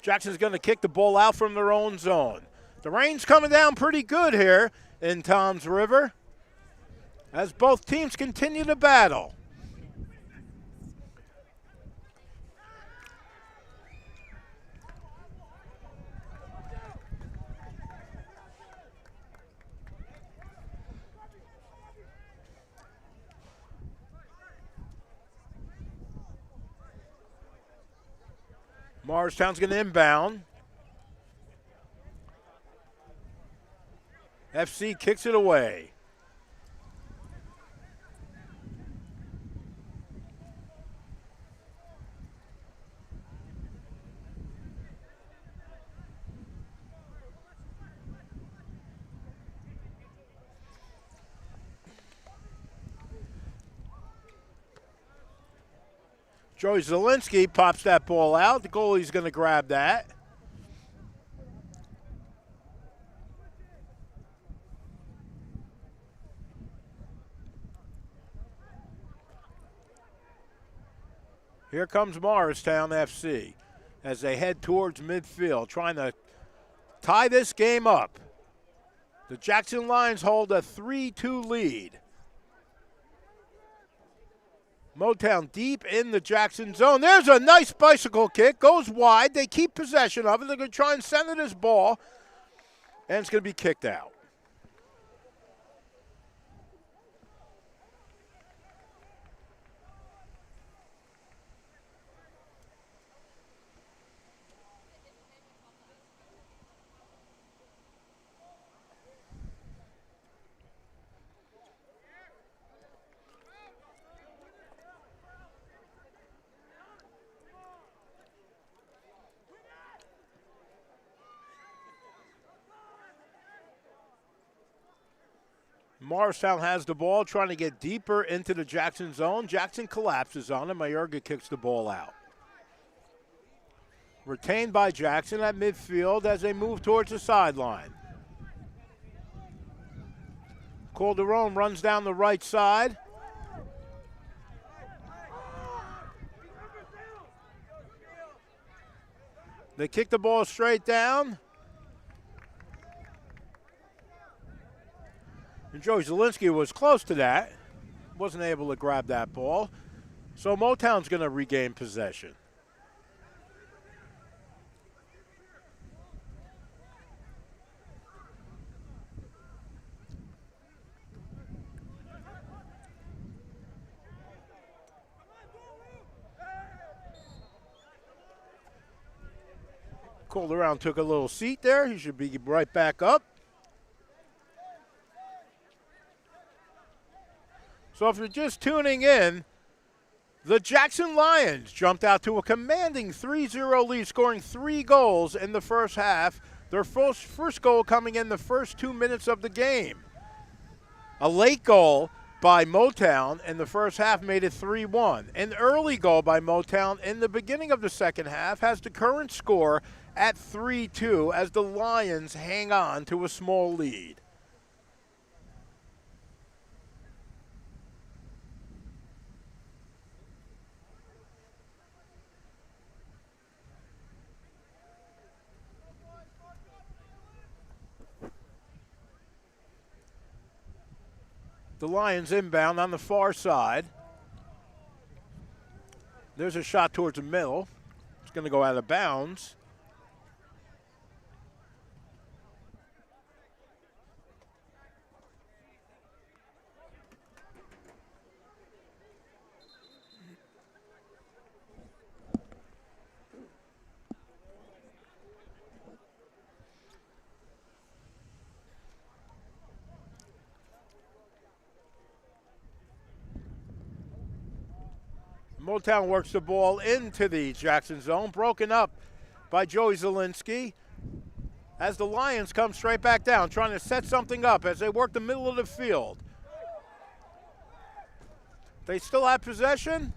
Jackson's going to kick the ball out from their own zone. The rain's coming down pretty good here in Toms River as both teams continue to battle. Morristown's going to inbound. FC kicks it away. Joey Zielinski pops that ball out. The goalie's going to grab that. Here comes Morristown FC as they head towards midfield, trying to tie this game up. The Jackson Lions hold a 3-2 lead. MoTown deep in the Jackson zone. There's a nice bicycle kick. Goes wide. They keep possession of it. They're going to try and center this ball, and it's going to be kicked out. Morristown has the ball, trying to get deeper into the Jackson zone. Jackson collapses on him. Mayorga kicks the ball out. Retained by Jackson at midfield as they move towards the sideline. Calderon runs down the right side. They kick the ball straight down. And Joey Zielinski was close to that. Wasn't able to grab that ball. So MoTown's going to regain possession. Calderon took a little seat there. He should be right back up. So if you're just tuning in, the Jackson Lions jumped out to a commanding 3-0 lead, scoring 3 goals in the first half. Their first goal coming in the first 2 minutes of the game. A late goal by MoTown in the first half made it 3-1. An early goal by MoTown in the beginning of the second half has the current score at 3-2 as the Lions hang on to a small lead. The Lions inbound on the far side. There's a shot towards the middle. It's going to go out of bounds. MoTown works the ball into the Jackson zone, broken up by Joey Zielinski as the Lions come straight back down, trying to set something up as they work the middle of the field. They still have possession,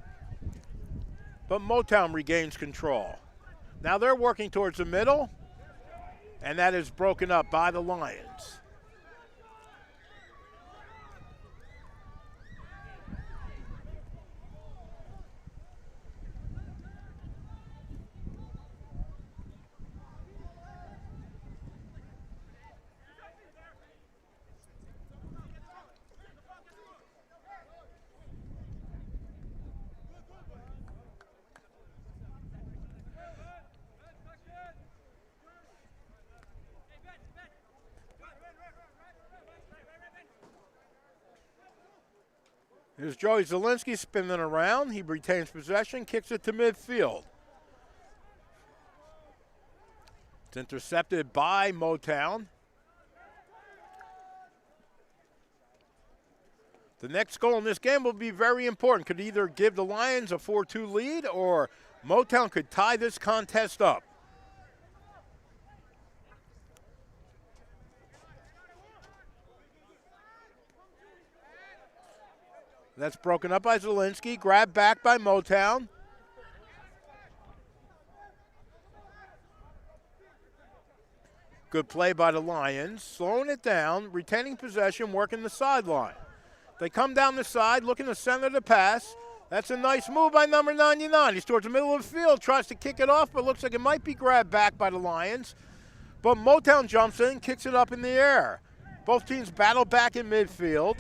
but MoTown regains control. Now they're working towards the middle, and that is broken up by the Lions. Here's Joey Zielinski spinning around. He retains possession, kicks it to midfield. It's intercepted by MoTown. The next goal in this game will be very important. Could either give the Lions a 4-2 lead or MoTown could tie this contest up. That's broken up by Zielinski. Grabbed back by MoTown. Good play by the Lions. Slowing it down, retaining possession, working the sideline. They come down the side, looking to center the pass. That's a nice move by number 99. He's towards the middle of the field, tries to kick it off, but looks like it might be grabbed back by the Lions. But MoTown jumps in, kicks it up in the air. Both teams battle back in midfield.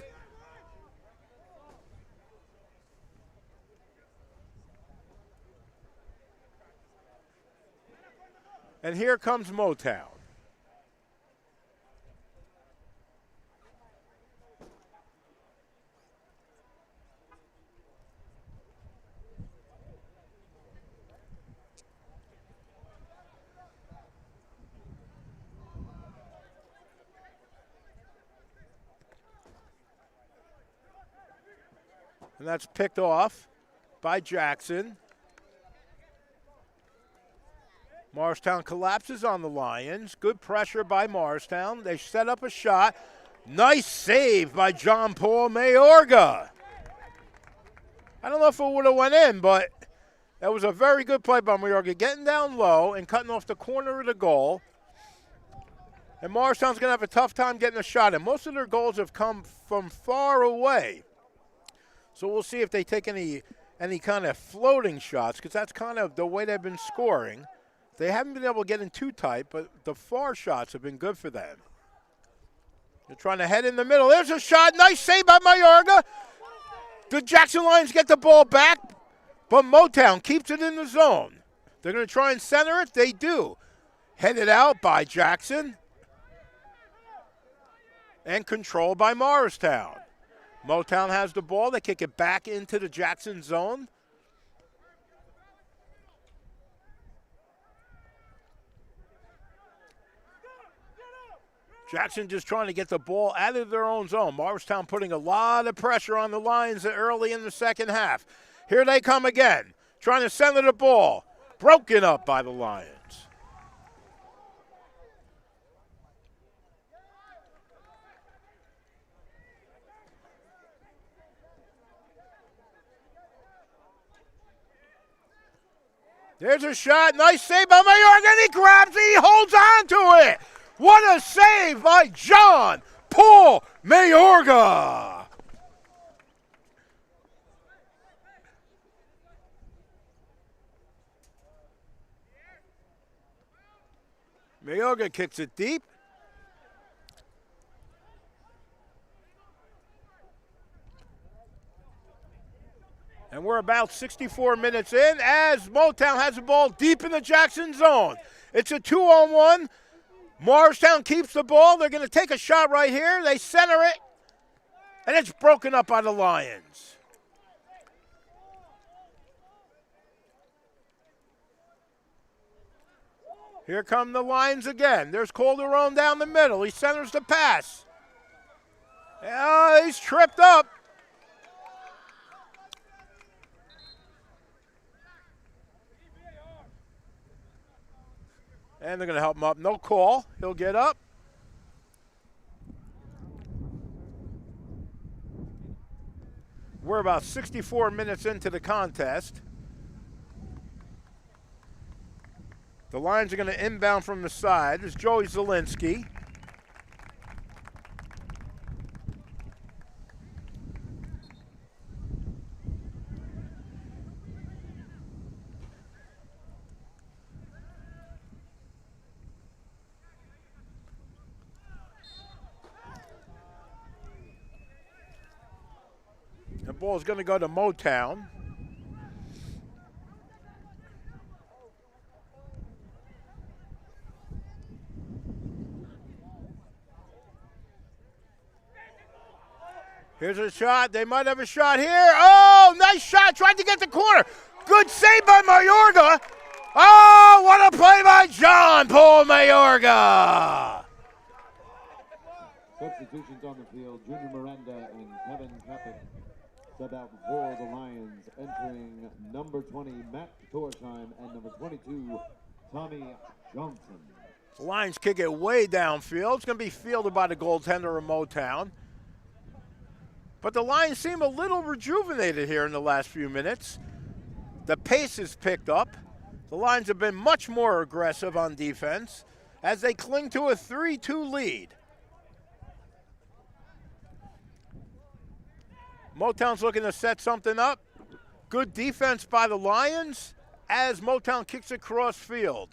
And here comes MoTown. And that's picked off by Jackson. Morristown collapses on the Lions. Good pressure by Morristown. They set up a shot. Nice save by John Paul Mayorga. I don't know if it would have went in, but that was a very good play by Mayorga, getting down low and cutting off the corner of the goal. And Morristown's going to have a tough time getting a shot in. Most of their goals have come from far away. So we'll see if they take any kind of floating shots, because that's kind of the way they've been scoring. They haven't been able to get in too tight, but the far shots have been good for them. They're trying to head in the middle. There's a shot. Nice save by Mayorga. The Jackson Lions get the ball back, but MoTown keeps it in the zone. They're going to try and center it. They do. Headed out by Jackson. And controlled by Morristown. MoTown has the ball. They kick it back into the Jackson zone. Jackson just trying to get the ball out of their own zone. Morristown putting a lot of pressure on the Lions early in the second half. Here they come again, trying to center the ball. Broken up by the Lions. There's a shot. Nice save by Mayorga, and he grabs it. He holds on to it. What a save by John Paul Mayorga. Mayorga kicks it deep. And we're about 64 minutes in as MoTown has the ball deep in the Jackson zone. It's a 2-on-1. Morristown keeps the ball. They're going to take a shot right here. They center it, and it's broken up by the Lions. Here come the Lions again. There's Calderon down the middle. He centers the pass. He's tripped up. And they're going to help him up. No call. He'll get up. We're about 64 minutes into the contest. The Lions are going to inbound from the side. There's Joey Zielinski. The ball is going to go to MoTown. Here's a shot. They might have a shot here. Oh, nice shot. Tried to get the corner. Good save by Mayorga. Oh, what a play by John Paul Mayorga. Substitutions on the field, Junior Miranda and Kevin Kapic sub out for the Lions, entering number 20, Matt Thorsheim, and number 22, Tommy Johnson. The Lions kick it way downfield. It's going to be fielded by the goaltender of MoTown. But the Lions seem a little rejuvenated here in the last few minutes. The pace has picked up. The Lions have been much more aggressive on defense as they cling to a 3-2 lead. MoTown's looking to set something up. Good defense by the Lions as MoTown kicks it cross field.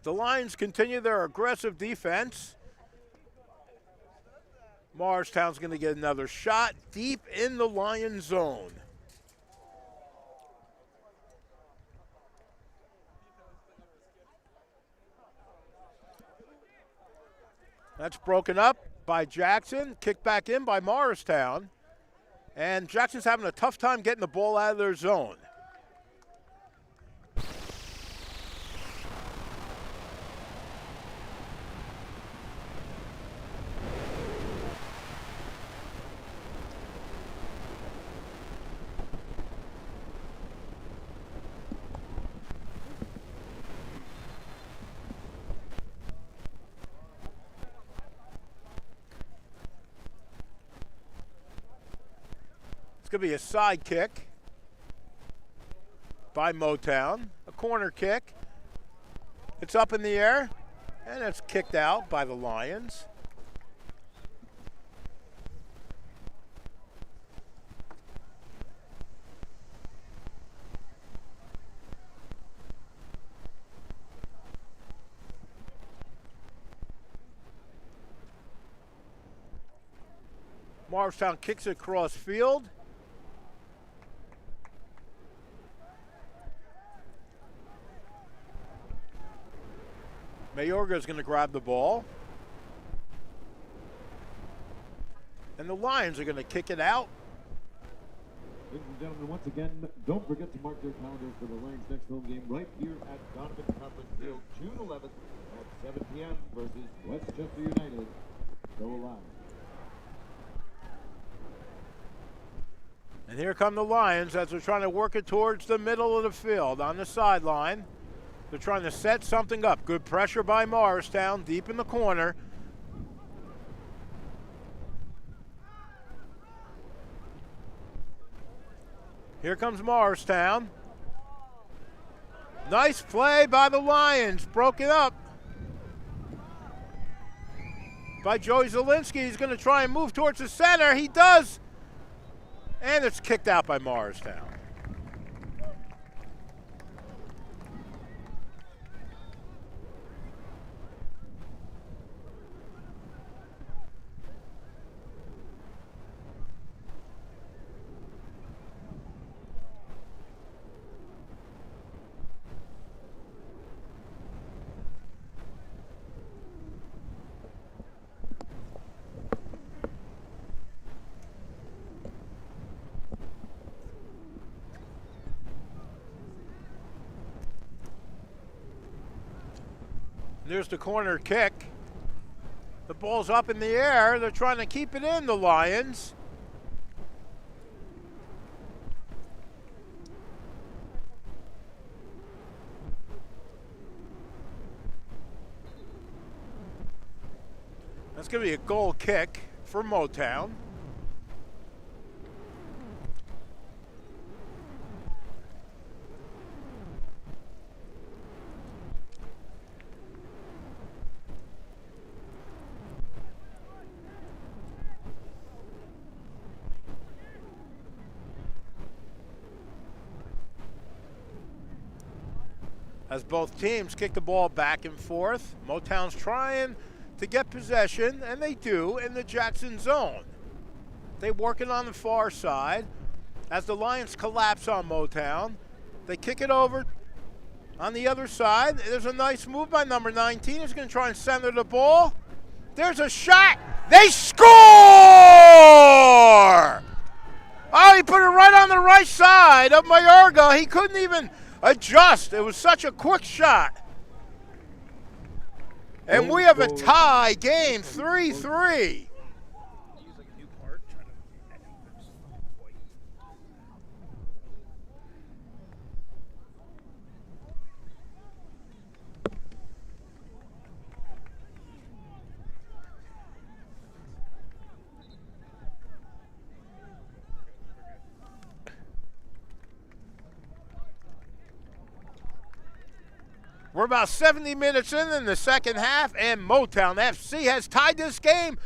The Lions continue their aggressive defense. Morristown's going to get another shot deep in the Lions zone. That's broken up by Jackson, kicked back in by Morristown. And Jackson's having a tough time getting the ball out of their zone. It's going to be a side kick by MoTown, a corner kick. It's up in the air, and it's kicked out by the Lions. Morristown kicks it across field. Mayorga is going to grab the ball. And the Lions are going to kick it out. Ladies and gentlemen, once again, don't forget to mark your calendars for the Lions' next home game right here at Donovan Catholic Field, June 11th at 7 p.m. versus Westchester United. Go Lions. And here come the Lions as they're trying to work it towards the middle of the field on the sideline. They're trying to set something up. Good pressure by Morristown, deep in the corner. Here comes Morristown. Nice play by the Lions. Broken up by Joey Zielinski. He's going to try and move towards the center. He does. And it's kicked out by Morristown. There's the corner kick. The ball's up in the air. They're trying to keep it in, the Lions. That's going to be a goal kick for MoTown. As both teams kick the ball back and forth, MoTown's trying to get possession, and they do, in the Jackson zone. They work it on the far side. As the Lions collapse on MoTown, they kick it over on the other side. There's a nice move by number 19. He's going to try and center the ball. There's a shot. They score! Oh, he put it right on the right side of Mayorga. He couldn't even adjust. It was such a quick shot. And we have a tie game, 3-3. We're about 70 minutes in the second half, and MoTown FC has tied this game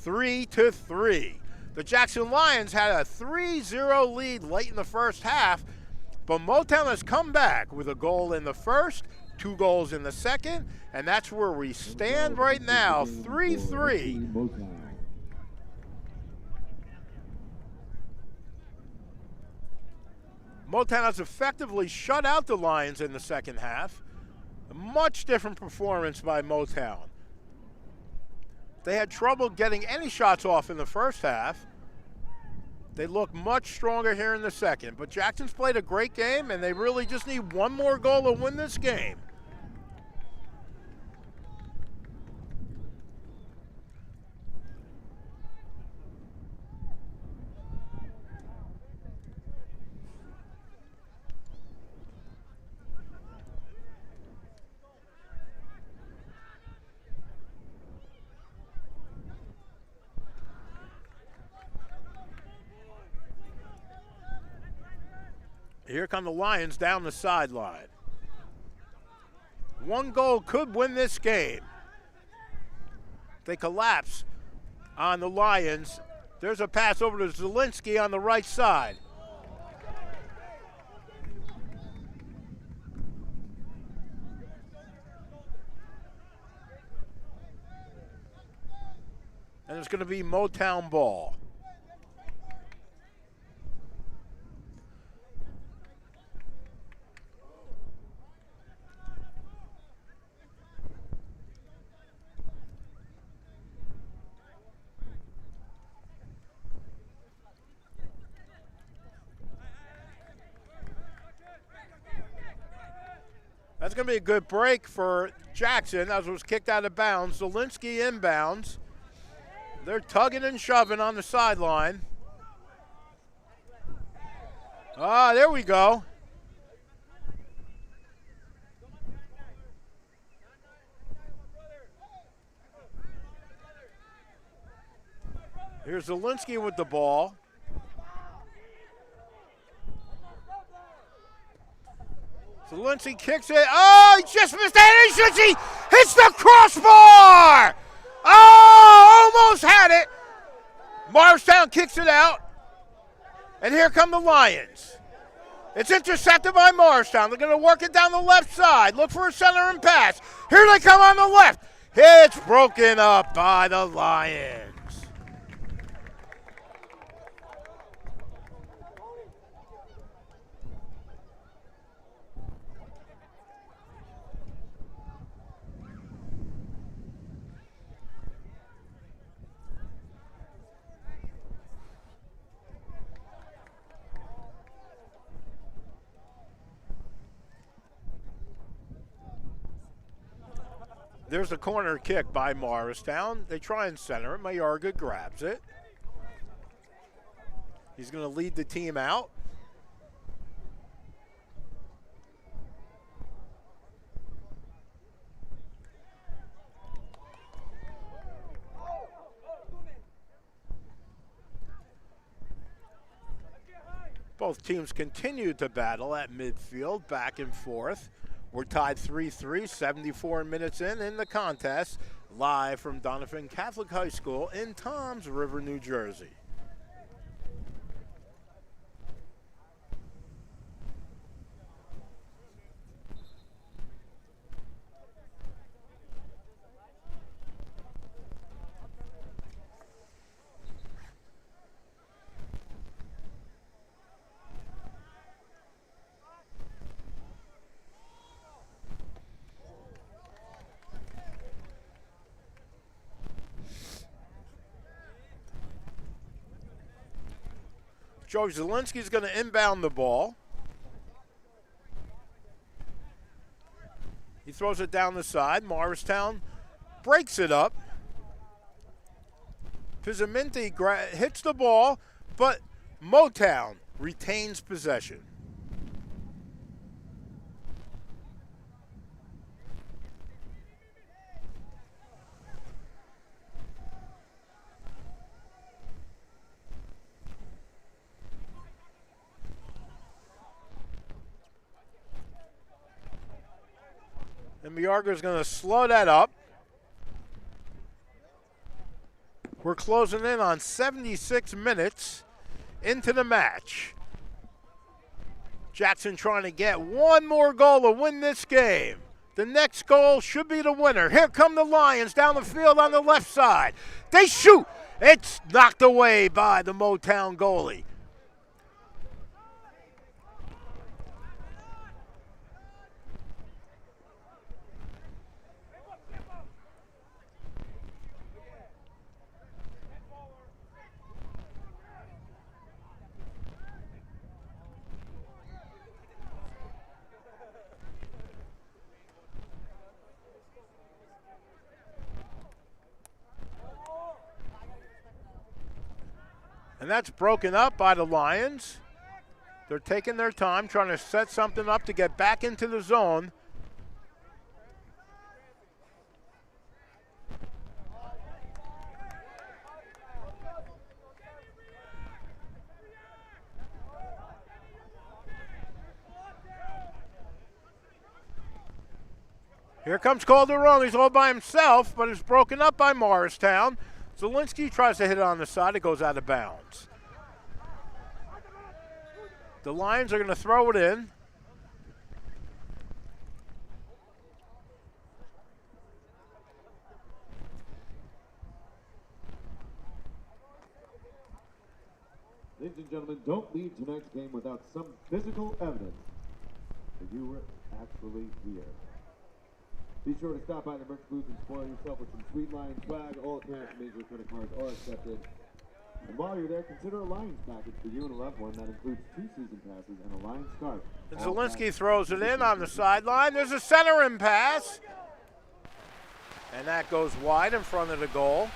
3-3. The Jackson Lions had a 3-0 lead late in the first half, but MoTown has come back with a goal in the first, 2 goals in the second, and that's where we stand right now, 3-3. MoTown has effectively shut out the Lions in the second half. A much different performance by MoTown. They had trouble getting any shots off in the first half. They look much stronger here in the second. But Jackson's played a great game, and they really just need one more goal to win this game. Here come the Lions down the sideline. 1 goal could win this game. They collapse on the Lions. There's a pass over to Zielinski on the right side. And it's going to be MoTown ball. That's going to be a good break for Jackson as it was kicked out of bounds. Zielinski inbounds. They're tugging and shoving on the sideline. Ah, there we go. Here's Zielinski with the ball. Zielinski kicks it. Oh, he just missed that. He hits the crossbar. Oh, almost had it. Morristown kicks it out. And here come the Lions. It's intercepted by Morristown. They're going to work it down the left side. Look for a center and pass. Here they come on the left. It's broken up by the Lions. There's a corner kick by Morristown. They try and center it. Mayorga grabs it. He's going to lead the team out. Both teams continue to battle at midfield, back and forth. We're tied 3-3, 74 minutes in the contest, live from Donovan Catholic High School in Toms River, New Jersey. Joe Zielinski's going to inbound the ball. He throws it down the side. Morristown breaks it up. Pizzaminti hits the ball, but MoTown retains possession. And Miarga's going to slow that up. We're closing in on 76 minutes into the match. Jackson trying to get one more goal to win this game. The next goal should be the winner. Here come the Lions down the field on the left side. They shoot. It's knocked away by the MoTown goalie. And that's broken up by the Lions. They're taking their time, trying to set something up to get back into the zone. Here comes Calderon. He's all by himself, but it's broken up by Morristown. Zielinski tries to hit it on the side. It goes out of bounds. The Lions are going to throw it in. Ladies and gentlemen, don't leave tonight's game without some physical evidence that you were actually here. Be sure to stop by the merch booth and spoil yourself with some sweet Lions swag. All cash major credit cards are accepted. And while you're there, consider a Lions package for you and a loved one that includes 2 season passes and a Lions scarf. And Zielinski throws it in on the sideline. There's a centering pass. And that goes wide in front of the goal.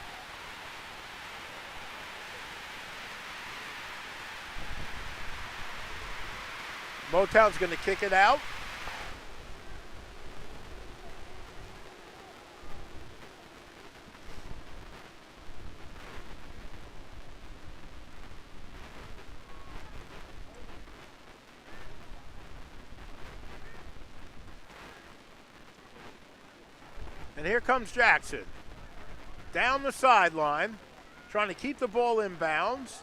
MoTown's going to kick it out. And here comes Jackson. Down the sideline, trying to keep the ball in bounds.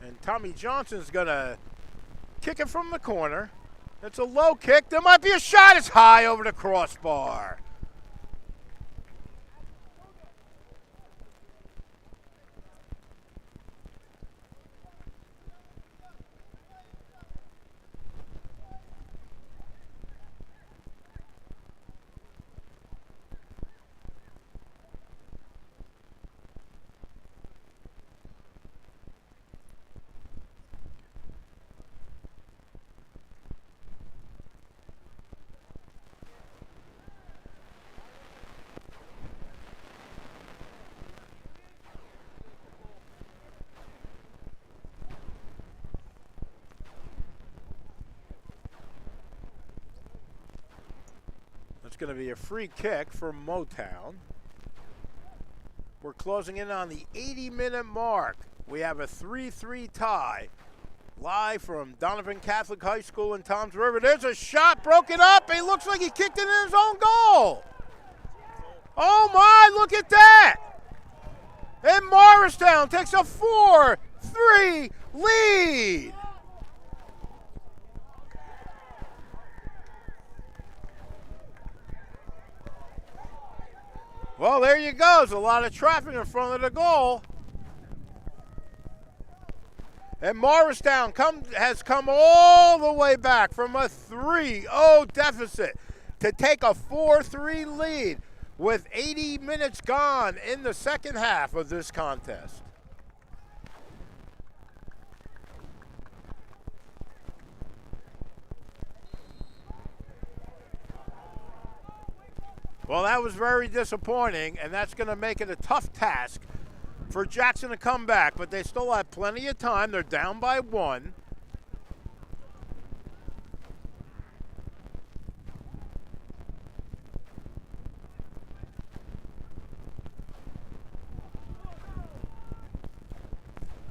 And Tommy Johnson's going to kick it from the corner. It's a low kick. There might be a shot. It's high over the crossbar. It's going to be a free kick for MoTown. We're closing in on the 80-minute mark. We have a 3-3 tie. Live from Donovan Catholic High School in Toms River. There's a shot broken up. It looks like he kicked it in his own goal. Oh my, look at that. And Morristown takes a 4-3 lead. Well, there you go. There's a lot of traffic in front of the goal. And Morristown has come all the way back from a 3-0 deficit to take a 4-3 lead with 80 minutes gone in the second half of this contest. Well, that was very disappointing, and that's going to make it a tough task for Jackson to come back, but they still have plenty of time. They're down by 1.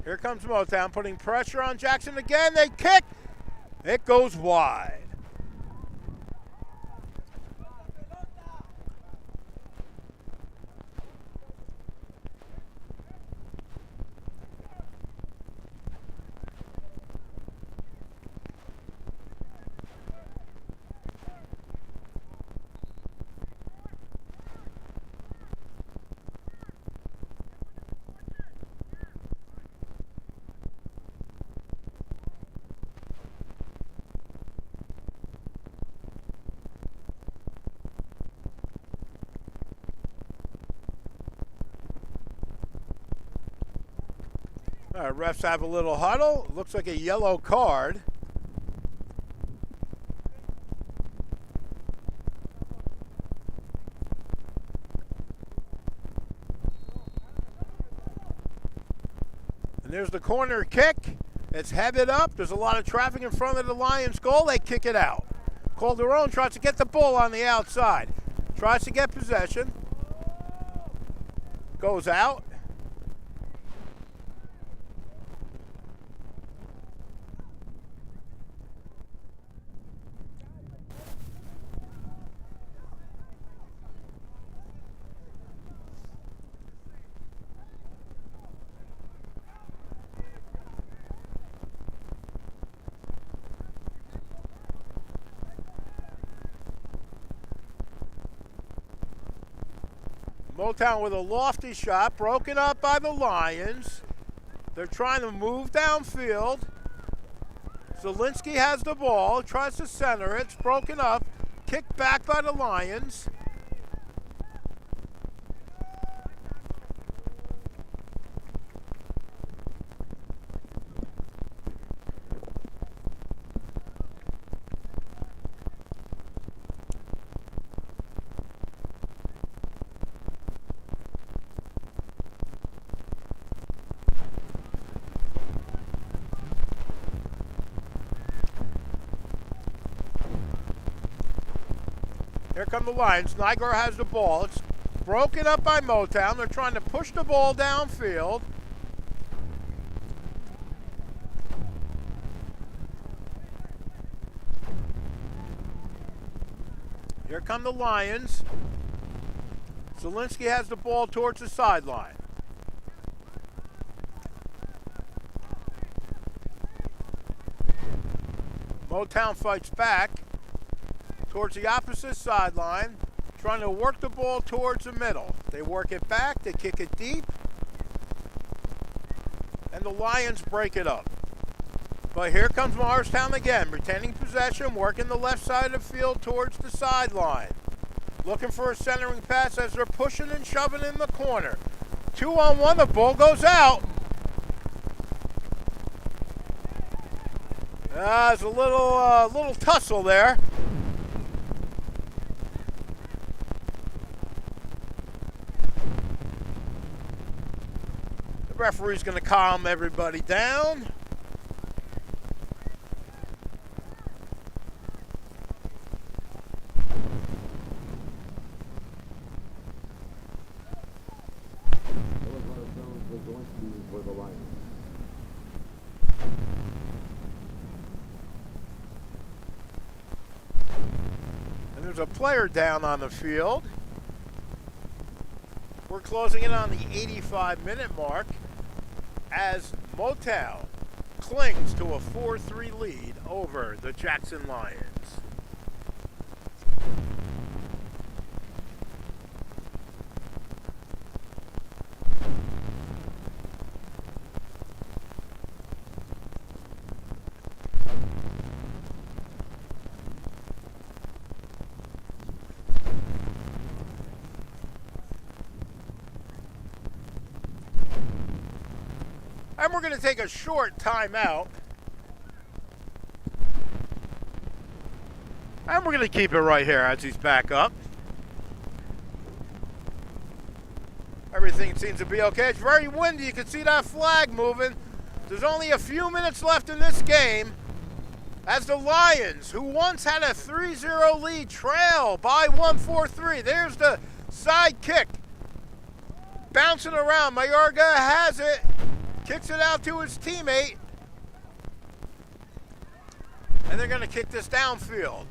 Here comes MoTown putting pressure on Jackson again. They kick. It goes wide. All right, refs have a little huddle. Looks like a yellow card. And there's the corner kick. It's headed up. There's a lot of traffic in front of the Lions goal. They kick it out. Calderon tries to get the ball on the outside. Tries to get possession. Goes out. MoTown with a lofty shot, broken up by the Lions. They're trying to move downfield. Zielinski has the ball, tries to center it. It's broken up, kicked back by the Lions. Here come the Lions. Nygor has the ball. It's broken up by MoTown. They're trying to push the ball downfield. Here come the Lions. Zielinski has the ball towards the sideline. MoTown fights back towards the opposite sideline, trying to work the ball towards the middle. They work it back, they kick it deep, and the Lions break it up. But here comes Morristown again, retaining possession, working the left side of the field towards the sideline. Looking for a centering pass as they're pushing and shoving in the corner. 2-on-1, the ball goes out. There's a little tussle there. The referee's going to calm everybody down. And there's a player down on the field. We're closing in on the 85-minute mark as MoTown clings to a 4-3 lead over the Jackson Lions. And we're going to take a short timeout. And we're going to keep it right here as he's back up. Everything seems to be okay. It's very windy. You can see that flag moving. There's only a few minutes left in this game as the Lions, who once had a 3-0 lead, trail by 1-4-3. There's the side kick. Bouncing around. Mayorga has it. Kicks it out to his teammate. And they're going to kick this downfield.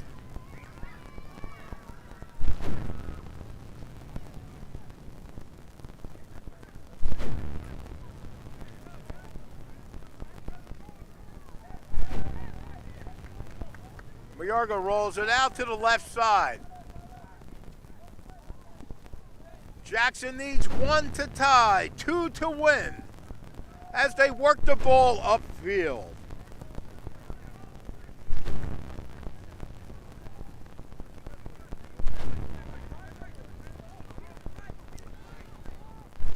Mayorga rolls it out to the left side. Jackson needs 1 to tie, 2 to win as they work the ball upfield.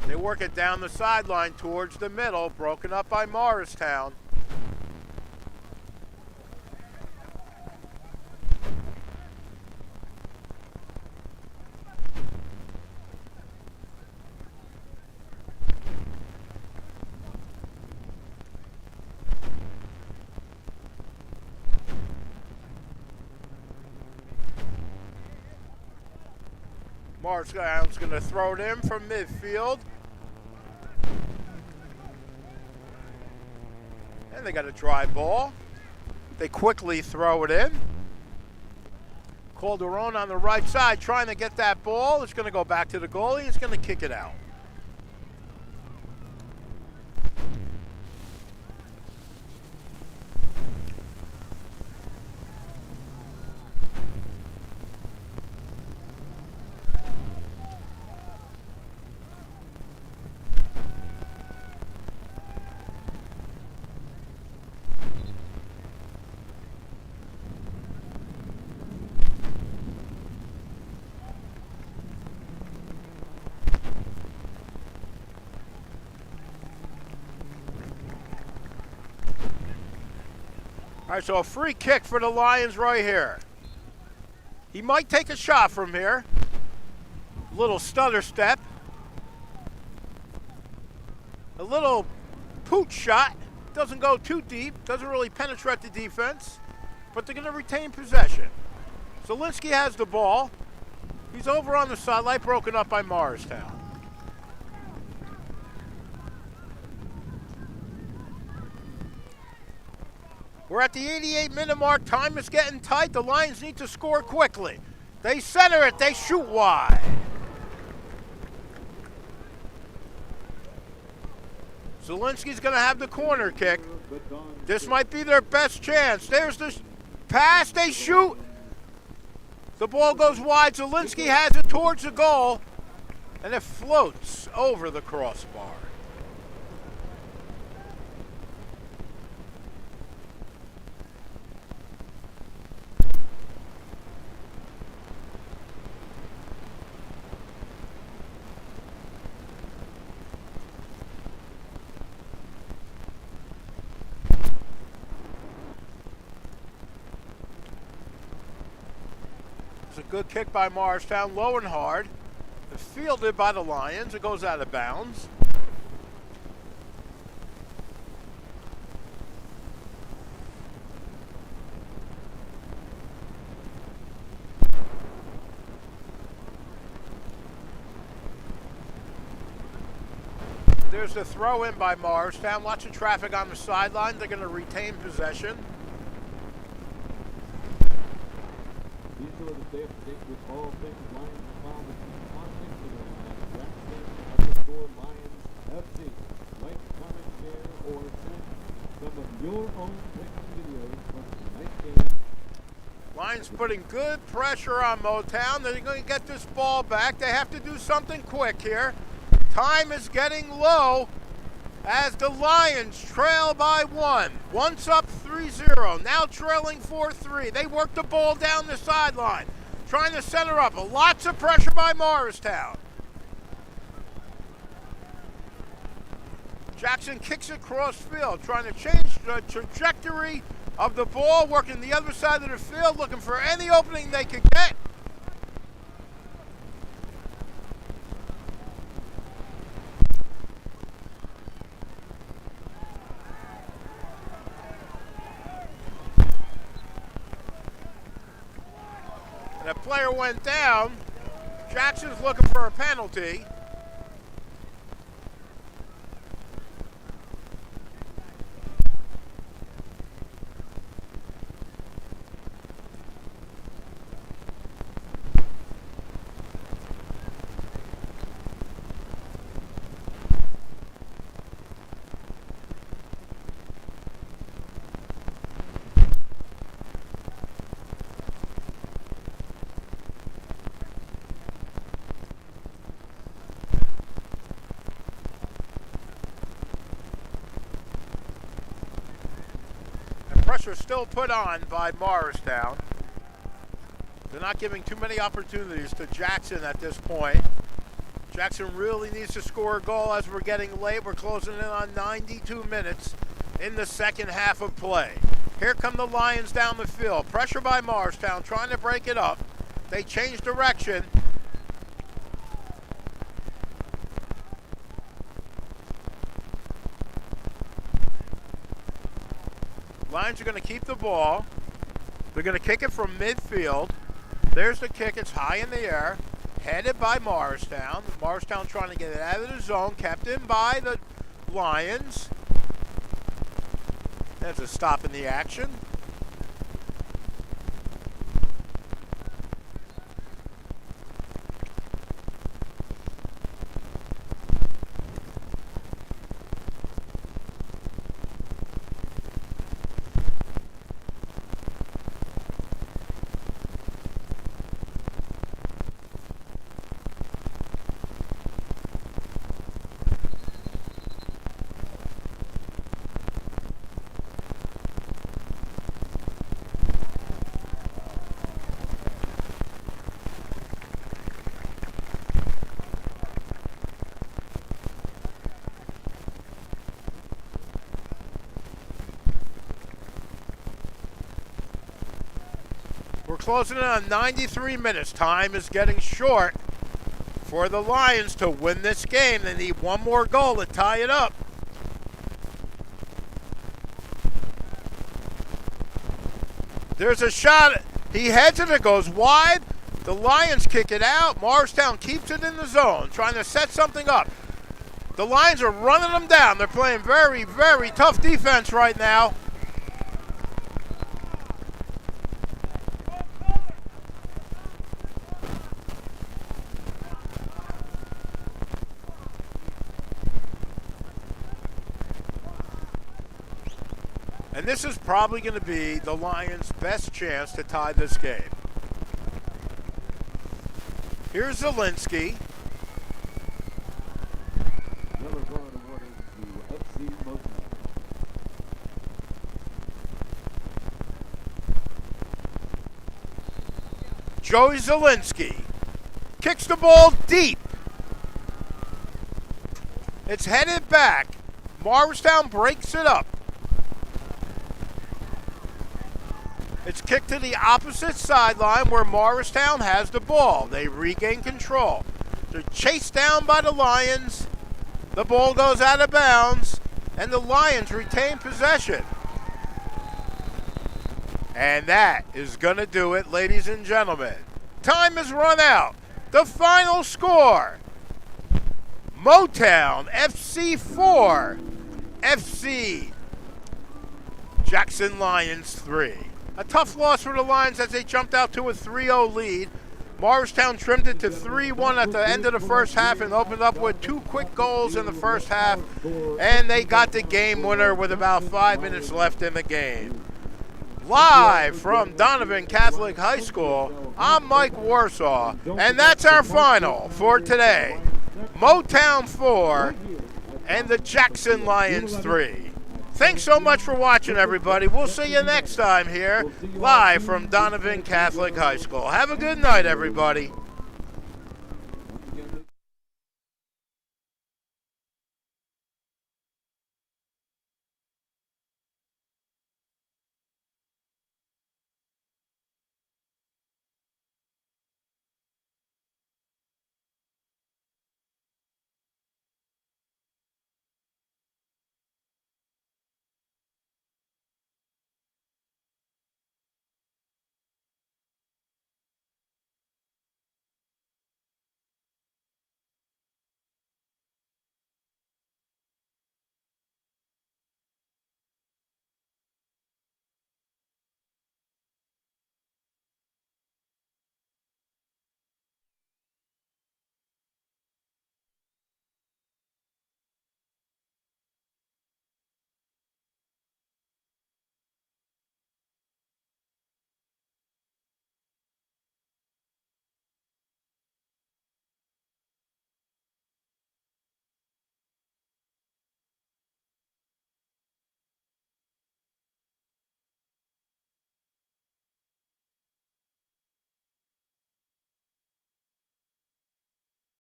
They work it down the sideline towards the middle, broken up by Morristown. Morristown's going to throw it in from midfield. And they got a dry ball. They quickly throw it in. Calderon on the right side trying to get that ball. It's going to go back to the goalie. He's going to kick it out. All right, so a free kick for the Lions right here. He might take a shot from here. Little stutter step. A little pooch shot. Doesn't go too deep. Doesn't really penetrate the defense. But they're going to retain possession. Zielinski has the ball. He's over on the sideline, broken up by Morristown. We're at the 88-minute mark. Time is getting tight. The Lions need to score quickly. They center it. They shoot wide. Zielinski's going to have the corner kick. This might be their best chance. There's the pass. They shoot. The ball goes wide. Zielinski has it towards the goal, and it floats over the crossbar. It's a good kick by Morristown, low and hard. It's fielded by the Lions. It goes out of bounds. There's the throw in by Morristown. Lots of traffic on the sideline. They're going to retain possession. Be sure to stay up to date with all things Lions and follow the team on Instagram at Jackson_Lions FC. Like, comment, share, or send some of your own picks and videos from tonight's game. Lions putting good pressure on MoTown. They're going to get this ball back. They have to do something quick here. Time is getting low as the Lions trail by 1. Once up 3-0, now trailing 4-3. They work the ball down the sideline, trying to center up. Lots of pressure by Morristown. Jackson kicks it cross field, trying to change the trajectory of the ball, working the other side of the field, looking for any opening they could get. And a player went down. Jackson's looking for a penalty. Pressure still put on by Morristown. They're not giving too many opportunities to Jackson at this point. Jackson really needs to score a goal as we're getting late. We're closing in on 92 minutes in the second half of play. Here come the Lions down the field. Pressure by Morristown, trying to break it up. They change direction. Lions are going to keep the ball. They're going to kick it from midfield. There's the kick. It's high in the air. Headed by Morristown. Morristown trying to get it out of the zone. Kept in by the Lions. There's a stop in the action. We're closing in on 93 minutes. Time is getting short for the Lions to win this game. They need one more goal to tie it up. There's a shot. He heads it. It goes wide. The Lions kick it out. Morristown keeps it in the zone, trying to set something up. The Lions are running them down. They're playing very, very tough defense right now. And this is probably going to be the Lions' best chance to tie this game. Here's Zielinski. Yellow card awarded to FC MoTown. Joey Zielinski kicks the ball deep. It's headed back. Morristown breaks it up. It's kicked to the opposite sideline where Morristown has the ball. They regain control. They're chased down by the Lions. The ball goes out of bounds, and the Lions retain possession. And that is going to do it, ladies and gentlemen. Time has run out. The final score, MoTown FC 4, FC Jackson Lions 3. A tough loss for the Lions as they jumped out to a 3-0 lead. Morristown trimmed it to 3-1 at the end of the first half and opened up with 2 quick goals in the first half. And they got the game winner with about 5 minutes left in the game. Live from Donovan Catholic High School, I'm Mike Warsaw. And that's our final for today. MoTown 4 and the Jackson Lions 3. Thanks so much for watching, everybody. We'll see you next time here, live from Donovan Catholic High School. Have a good night, everybody.